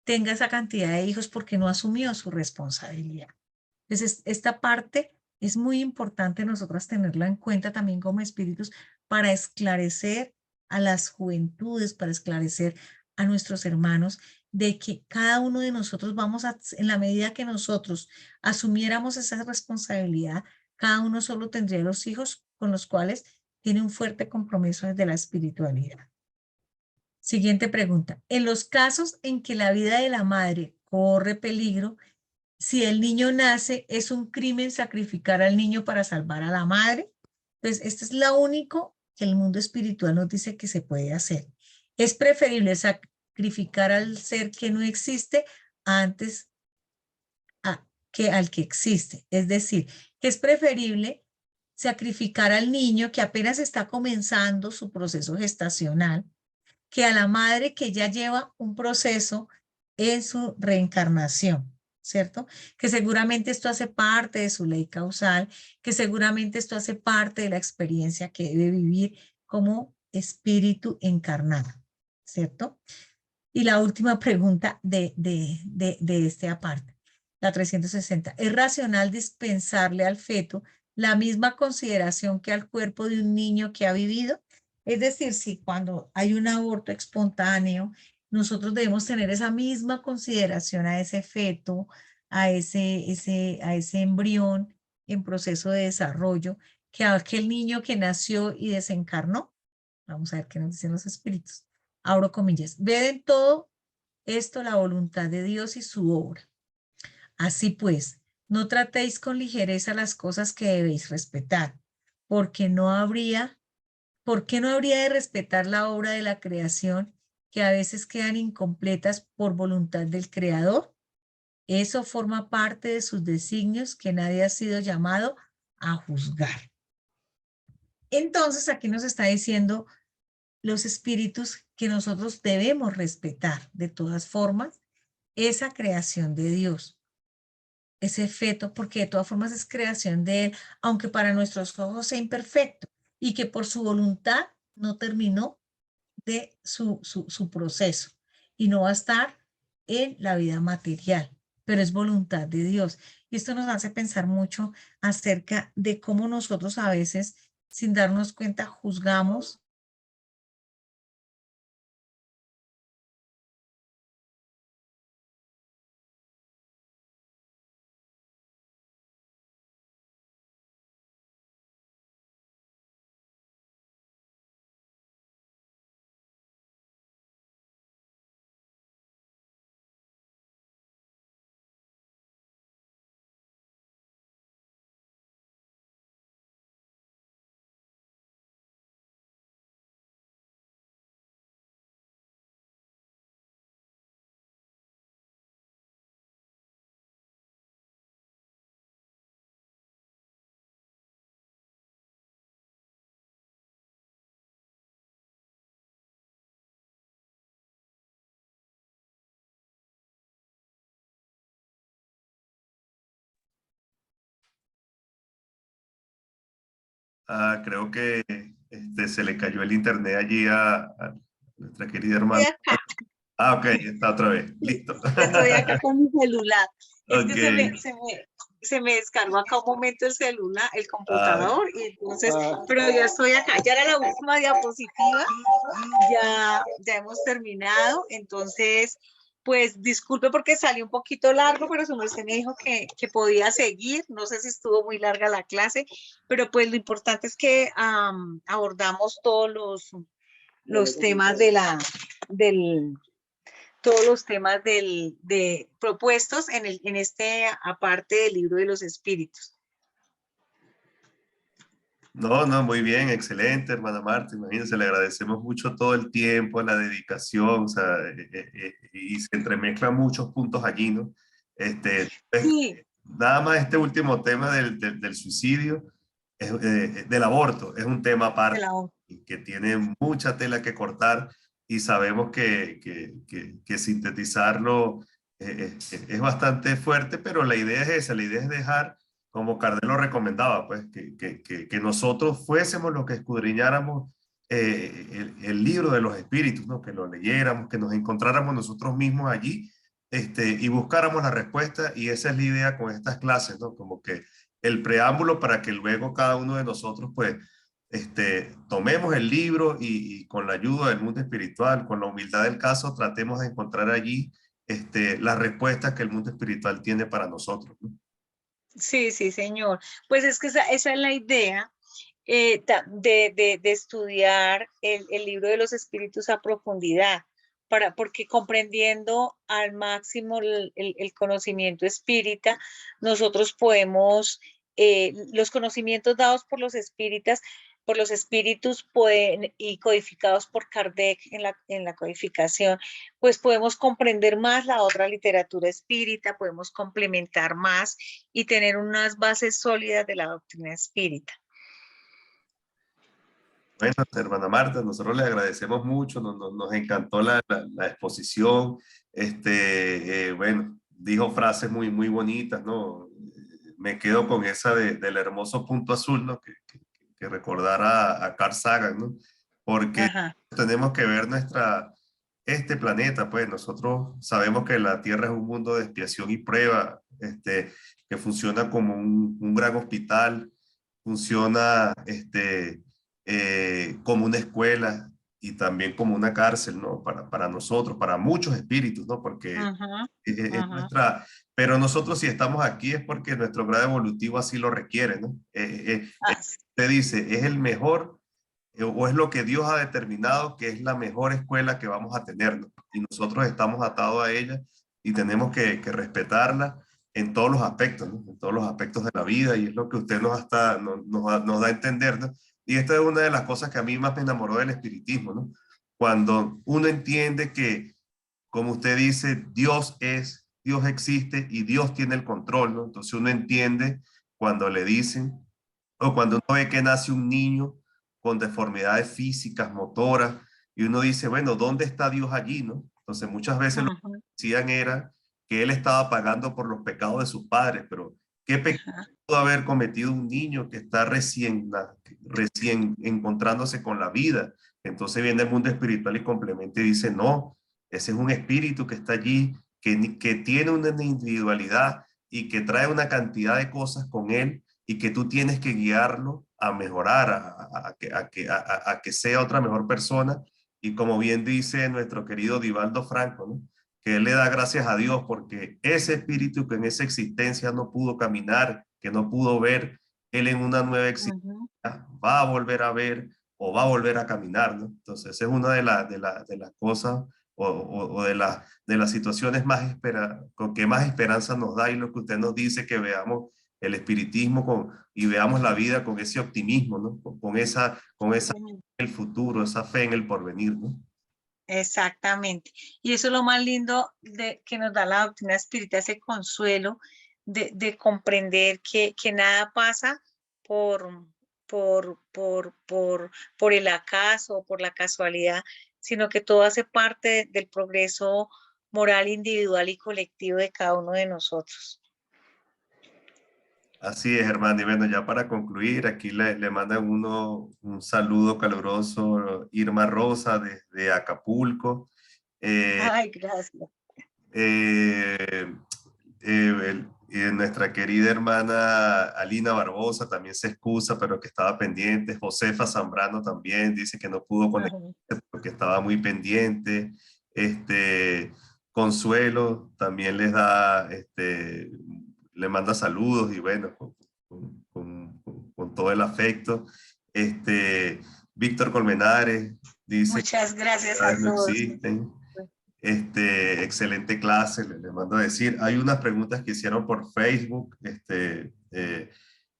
tenga esa cantidad de hijos porque no asumió su responsabilidad. Entonces, esta parte es muy importante nosotras tenerla en cuenta también como espíritus para esclarecer a las juventudes, para esclarecer a nuestros hermanos de que cada uno de nosotros en la medida que nosotros asumiéramos esa responsabilidad, cada uno solo tendría los hijos con los cuales tiene un fuerte compromiso desde la espiritualidad. Siguiente pregunta. En los casos en que la vida de la madre corre peligro, si el niño nace, ¿es un crimen sacrificar al niño para salvar a la madre? Entonces, esto es lo único que el mundo espiritual nos dice que se puede hacer. Es preferible sacrificar al ser que no existe antes que al que existe. Es decir, que es preferible sacrificar al niño que apenas está comenzando su proceso gestacional, que a la madre que ya lleva un proceso en su reencarnación, ¿cierto? Que seguramente esto hace parte de su ley causal, que seguramente esto hace parte de la experiencia que debe vivir como espíritu encarnado, ¿cierto? Y la última pregunta de este aparte, la 360. ¿Es racional dispensarle al feto la misma consideración que al cuerpo de un niño que ha vivido? Es decir, si cuando hay un aborto espontáneo, nosotros debemos tener esa misma consideración a ese feto, a ese embrión en proceso de desarrollo, que a aquel niño que nació y desencarnó. Vamos a ver qué nos dicen los espíritus. Abro comillas. Ved en todo esto la voluntad de Dios y su obra. Así pues, no tratéis con ligereza las cosas que debéis respetar, porque no habría, ¿por qué no habría de respetar la obra de la creación que a veces quedan incompletas por voluntad del Creador? Eso forma parte de sus designios que nadie ha sido llamado a juzgar. Entonces, aquí nos está diciendo los espíritus que nosotros debemos respetar de todas formas esa creación de Dios, ese feto, porque de todas formas es creación de Él, aunque para nuestros ojos sea imperfecto y que por su voluntad no terminó de su proceso y no va a estar en la vida material, pero es voluntad de Dios. Y esto nos hace pensar mucho acerca de cómo nosotros a veces, sin darnos cuenta, juzgamos. Creo que se le cayó el internet allí a nuestra querida Estoy hermana. acá, Ok, está otra vez. Listo. estoy acá con mi celular. Es Ok. que se me descargó acá un momento el celular, el Ah, computador, y entonces, pero ya estoy acá. Ya era la última diapositiva, ya hemos terminado. Entonces, pues disculpe porque salió un poquito largo, pero su merced me dijo que podía seguir. No sé si estuvo muy larga la clase, pero pues lo importante es que abordamos todos los temas del todos los temas propuestos en este aparte del libro de los espíritus. no, no, muy bien, excelente, hermana Marta. Imagínense, le agradecemos mucho todo el tiempo, la dedicación, o sea, y se entremezclan muchos puntos allí, ¿no? Pues, Sí, nada más este último tema del suicidio, del aborto, es un tema de aparte la, y que tiene mucha tela que cortar y sabemos que sintetizarlo es bastante fuerte, pero la idea es esa, la idea es dejar como Kardec lo recomendaba, pues, que nosotros fuésemos los que escudriñáramos el libro de los espíritus, ¿no? Que lo leyéramos, que nos encontráramos nosotros mismos allí, y buscáramos la respuesta, y esa es la idea con estas clases, ¿no? Como que el preámbulo para que luego cada uno de nosotros, pues, tomemos el libro y con la ayuda del mundo espiritual, con la humildad del caso, tratemos de encontrar allí las respuestas que el mundo espiritual tiene para nosotros, ¿no? sí, sí, señor. Pues es que esa es la idea de estudiar el libro de los espíritus a profundidad, porque comprendiendo al máximo el conocimiento espírita, nosotros podemos, los conocimientos dados por los espíritas, por los espíritus y codificados por Kardec en la codificación, pues podemos comprender más la otra literatura espírita, podemos complementar más y tener unas bases sólidas de la doctrina espírita. Bueno, hermana Marta, nosotros le agradecemos mucho, nos encantó la exposición. Bueno, dijo frases muy bonitas, ¿no? Me quedo con esa del hermoso punto azul, ¿no? Que recordara a Carl Sagan, ¿no? Porque Ajá. tenemos que ver este planeta, pues nosotros sabemos que la Tierra es un mundo de expiación y prueba, que funciona como un gran hospital, funciona, como una escuela y también como una cárcel, ¿no? Para nosotros, para muchos espíritus, ¿no? Porque Ajá, es ajá. nuestra, pero nosotros si estamos aquí es porque nuestro grado evolutivo así lo requiere, ¿no? Ah, sí. Usted dice, es el mejor o es lo que Dios ha determinado que es la mejor escuela que vamos a tener, ¿no? Y nosotros estamos atados a ella y tenemos que respetarla en todos los aspectos, ¿no? En todos los aspectos de la vida, y es lo que usted nos da a entender, ¿no? Y esta es una de las cosas que a mí más me enamoró del espiritismo, ¿no? Cuando uno entiende que, como usted dice, Dios existe y Dios tiene el control, ¿no? Entonces uno entiende cuando le dicen, o cuando uno ve que nace un niño con deformidades físicas, motoras, y uno dice, bueno, ¿dónde está Dios allí, no? Entonces muchas veces lo que Ajá, decían era que él estaba pagando por los pecados de sus padres, pero ¿qué pecado ajá. pudo haber cometido un niño que está recién encontrándose con la vida? Entonces viene el mundo espiritual y complementa y dice, no, ese es un espíritu que está allí, que tiene una individualidad y que trae una cantidad de cosas con él y que tú tienes que guiarlo a mejorar, a que sea otra mejor persona. Y como bien dice nuestro querido Divaldo Franco, ¿no? Que él le da gracias a Dios porque ese espíritu que en esa existencia no pudo caminar, que no pudo ver, él en una nueva existencia Ujú. va a volver a ver o va a volver a caminar, ¿no? Entonces, esa es una de las cosas o de las situaciones con que más esperanza nos da, y lo que usted nos dice, que veamos el espiritismo y veamos la vida con ese optimismo, ¿no? Con esa Ujú. fe en el futuro, esa fe en el porvenir, ¿no? Exactamente. Y eso es lo más lindo que nos da la doctrina espírita, ese consuelo de comprender que nada pasa por, por el acaso o por la casualidad, sino que todo hace parte del progreso moral individual y colectivo de cada uno de nosotros. Así es, hermano. Y bueno, ya para concluir, aquí le mandan un saludo caluroso, Irma Rosa desde Acapulco. Eh, Ay, gracias. eh, Nuestra querida hermana Alina Barbosa también se excusa, pero que estaba pendiente. Josefa Zambrano también dice que no pudo Ajá. conectarse porque estaba muy pendiente. Este, Consuelo también le manda saludos y bueno, con todo el afecto. Víctor Colmenares dice que Muchas gracias a las no todos. existen. Excelente clase, le mando a decir. Hay unas preguntas que hicieron por Facebook,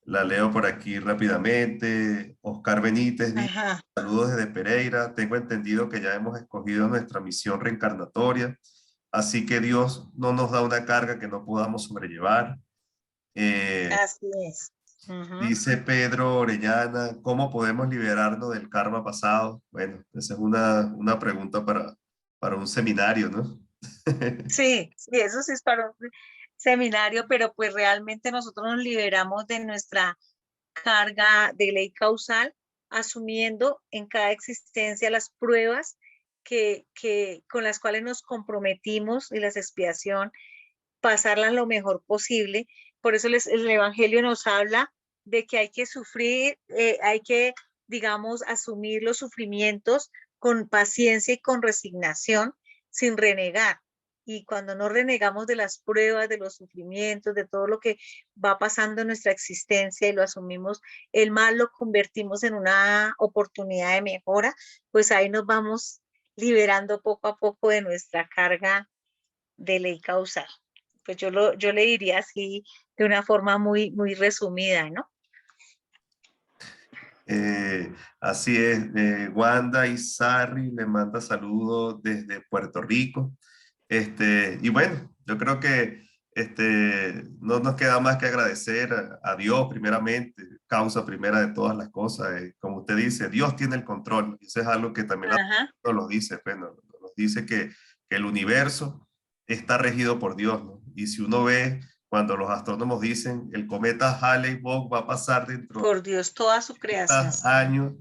la leo por aquí rápidamente. Oscar Benítez dice, Ajá. saludos desde Pereira, tengo entendido que ya hemos escogido nuestra misión reencarnatoria, así que Dios no nos da una carga que no podamos sobrellevar. Así es. Ujú. Dice Pedro Orellana, ¿cómo podemos liberarnos del karma pasado? Bueno, esa es una pregunta para un seminario, ¿no? Sí, sí, eso sí es para un seminario, pero pues realmente nosotros nos liberamos de nuestra carga de ley causal, asumiendo en cada existencia las pruebas con las cuales nos comprometimos y las expiación, pasarlas lo mejor posible. Por eso el Evangelio nos habla de que hay que sufrir, hay que, digamos, asumir los sufrimientos con paciencia y con resignación, sin renegar. Y cuando no renegamos de las pruebas, de los sufrimientos, de todo lo que va pasando en nuestra existencia y lo asumimos, el mal lo convertimos en una oportunidad de mejora, pues ahí nos vamos liberando poco a poco de nuestra carga de ley causal. Pues yo le diría así de una forma muy resumida, ¿no? Así es, Wanda Izarri le manda saludos desde Puerto Rico. Y bueno, yo creo que no nos queda más que agradecer a Dios primeramente, causa primera de todas las cosas. Como usted dice, Dios tiene el control. Eso es algo que también Ajá. nos dice, pues, nos dice que el universo está regido por Dios, ¿no? Y si uno ve, cuando los astrónomos dicen, el cometa Halley-Bosch va a pasar dentro Por Dios, toda su creación. años,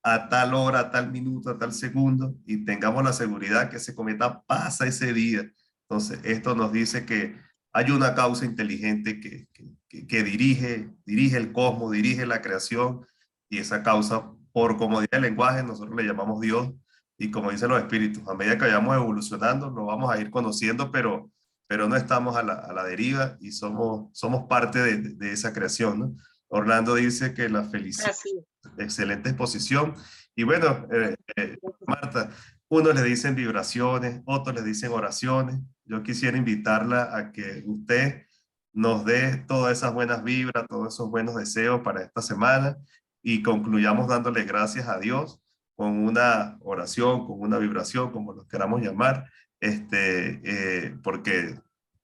a tal hora, a tal minuto, a tal segundo, y tengamos la seguridad que ese cometa pasa ese día. Entonces, esto nos dice que hay una causa inteligente que dirige el cosmos, dirige la creación, y esa causa, por comodidad del lenguaje, nosotros le llamamos Dios, y como dicen los espíritus, a medida que vayamos evolucionando, lo vamos a ir conociendo, pero no estamos a la deriva y somos parte de esa creación, ¿no? Orlando dice que la felicidad, Así excelente exposición. Y bueno, es. Marta, unos le dicen vibraciones, otros le dicen oraciones. Yo quisiera invitarla a que usted nos dé todas esas buenas vibras, todos esos buenos deseos para esta semana y concluyamos dándole gracias a Dios con una oración, con una vibración, como lo queramos llamar, porque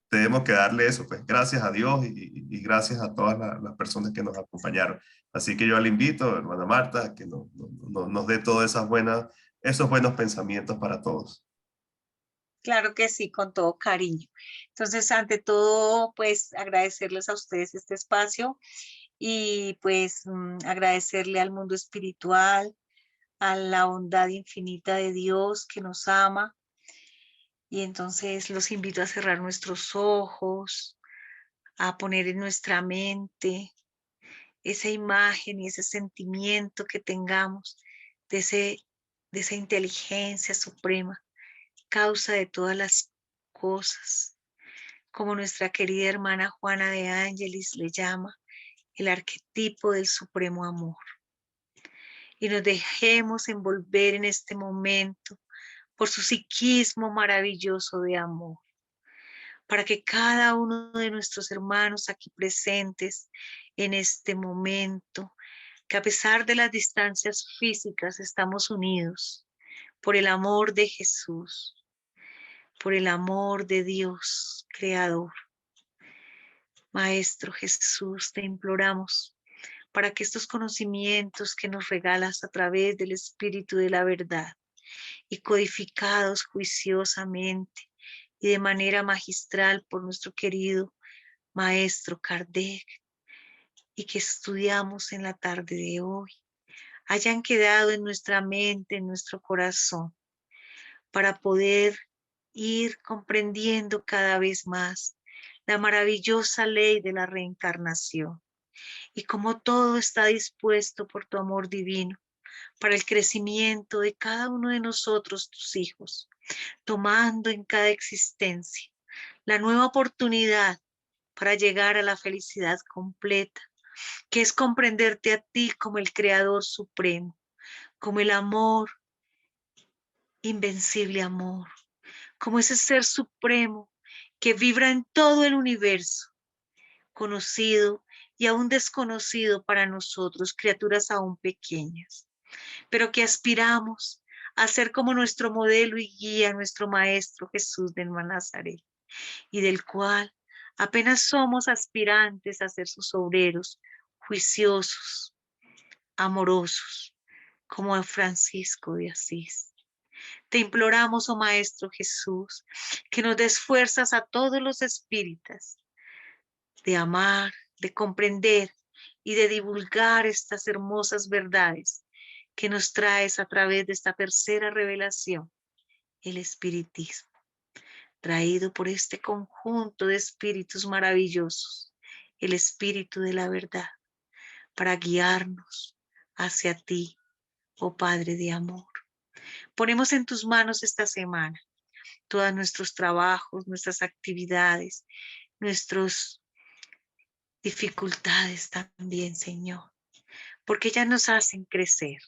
tenemos que darle eso, pues gracias a Dios y gracias a todas las personas que nos acompañaron. Así que yo le invito, hermana Marta, a que nos dé todas esos buenos pensamientos para todos. Claro que sí, con todo cariño. Entonces, ante todo, pues agradecerles a ustedes este espacio y pues agradecerle al mundo espiritual, a la bondad infinita de Dios que nos ama. Y entonces los invito a cerrar nuestros ojos, a poner en nuestra mente esa imagen y ese sentimiento que tengamos de, de esa inteligencia suprema, causa de todas las cosas, como nuestra querida hermana Juana de Ángelis le llama, el arquetipo del supremo amor. Y nos dejemos envolver en este momento por su psiquismo maravilloso de amor, para que cada uno de nuestros hermanos aquí presentes en este momento, que a pesar de las distancias físicas estamos unidos por el amor de Jesús, por el amor de Dios, Creador. Maestro Jesús, te imploramos para que estos conocimientos que nos regalas a través del Espíritu de la verdad y codificados juiciosamente y de manera magistral por nuestro querido Maestro Kardec y que estudiamos en la tarde de hoy, hayan quedado en nuestra mente, en nuestro corazón, para poder ir comprendiendo cada vez más la maravillosa ley de la reencarnación y cómo todo está dispuesto por tu amor divino para el crecimiento de cada uno de nosotros, tus hijos, tomando en cada existencia la nueva oportunidad para llegar a la felicidad completa, que es comprenderte a ti como el Creador Supremo, como el amor, invencible amor, como ese ser supremo que vibra en todo el universo, conocido y aún desconocido para nosotros, criaturas aún pequeñas, pero que aspiramos a ser como nuestro modelo y guía, nuestro Maestro Jesús de Nazaret, y del cual apenas somos aspirantes a ser sus obreros, juiciosos, amorosos, como a Francisco de Asís. Te imploramos, oh Maestro Jesús, que nos des fuerzas a todos los espíritas de amar, de comprender y de divulgar estas hermosas verdades que nos traes a través de esta tercera revelación, el espiritismo, traído por este conjunto de espíritus maravillosos, el espíritu de la verdad, para guiarnos hacia ti, oh Padre de amor. Ponemos en tus manos esta semana todos nuestros trabajos, nuestras actividades, nuestras dificultades también, Señor, porque ellas nos hacen crecer,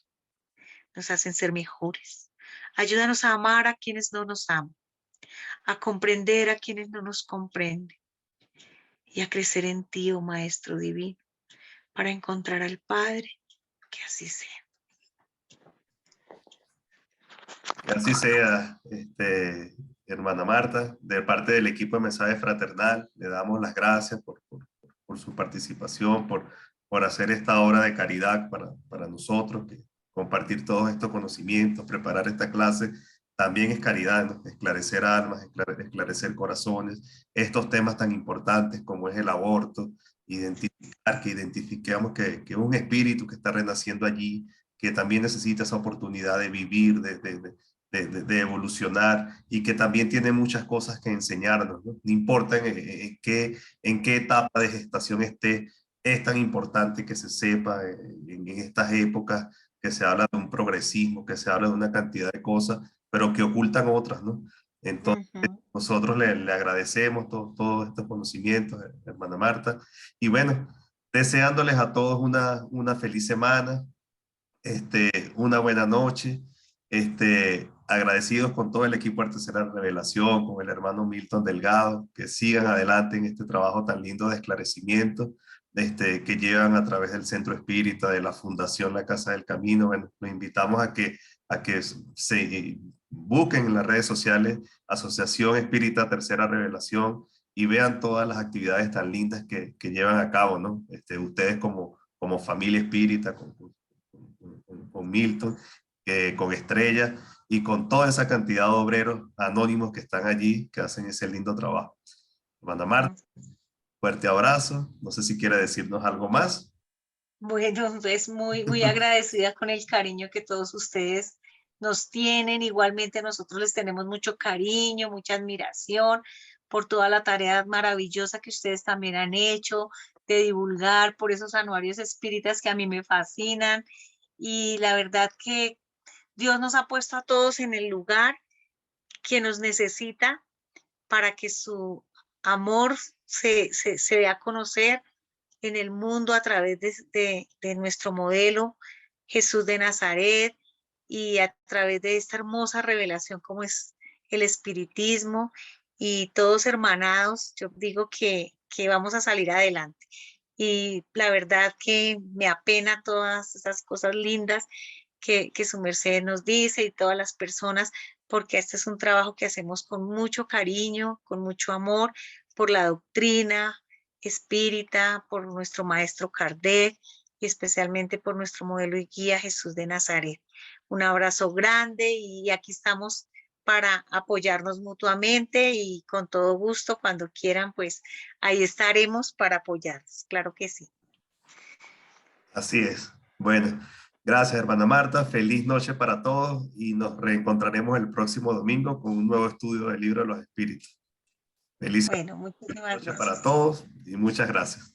nos hacen ser mejores. Ayúdanos a amar a quienes no nos aman, a comprender a quienes no nos comprenden y a crecer en ti, oh Maestro Divino, para encontrar al Padre Que así sea. Que así sea, hermana Marta, de parte del equipo de Mensaje Fraternal, le damos las gracias por su participación, por hacer esta obra de caridad para nosotros, que compartir todos estos conocimientos, preparar esta clase, también es caridad, ¿no? Esclarecer almas, esclarecer corazones, estos temas tan importantes como es el aborto, identifiquemos que un espíritu que está renaciendo allí, que también necesita esa oportunidad de vivir, de evolucionar y que también tiene muchas cosas que enseñarnos, ¿no? No importa en qué etapa de gestación esté, es tan importante que se sepa en estas épocas que se habla de un progresismo, que se habla de una cantidad de cosas, pero que ocultan otras, ¿no? Entonces, nosotros le agradecemos todos estos conocimientos, hermana Marta, y bueno, deseándoles a todos una feliz semana, una buena noche, agradecidos con todo el equipo de Tercera Revelación, con el hermano Milton Delgado, que sigan adelante en este trabajo tan lindo de esclarecimiento, que llevan a través del Centro Espírita, de la Fundación La Casa del Camino. Bueno, los invitamos a que se busquen en las redes sociales Asociación Espírita Tercera Revelación y vean todas las actividades tan lindas que llevan a cabo, ¿no? Ustedes como familia espírita, con Milton, con Estrella y con toda esa cantidad de obreros anónimos que están allí, que hacen ese lindo trabajo. Hermana Marta, fuerte abrazo. No sé si quiere decirnos algo más. Bueno, pues muy agradecida con el cariño que todos ustedes nos tienen. Igualmente nosotros les tenemos mucho cariño, mucha admiración por toda la tarea maravillosa que ustedes también han hecho de divulgar por esos anuarios espíritas que a mí me fascinan. Y la verdad que Dios nos ha puesto a todos en el lugar que nos necesita para que su amor se dé a conocer en el mundo a través de nuestro modelo Jesús de Nazaret y a través de esta hermosa revelación como es el espiritismo y todos hermanados. Yo digo que vamos a salir adelante. Y la verdad que me apena todas esas cosas lindas que su merced nos dice y todas las personas, porque este es un trabajo que hacemos con mucho cariño, con mucho amor por la doctrina espírita, por nuestro maestro Kardec y especialmente por nuestro modelo y guía Jesús de Nazaret. Un abrazo grande y aquí estamos para apoyarnos mutuamente y con todo gusto, cuando quieran, pues ahí estaremos para apoyarnos, claro que sí. Así es. Bueno, gracias, hermana Marta. Feliz noche para todos y nos reencontraremos el próximo domingo con un nuevo estudio del Libro de los Espíritus. Feliz Bueno, muchísimas noche para gracias. todos y muchas gracias.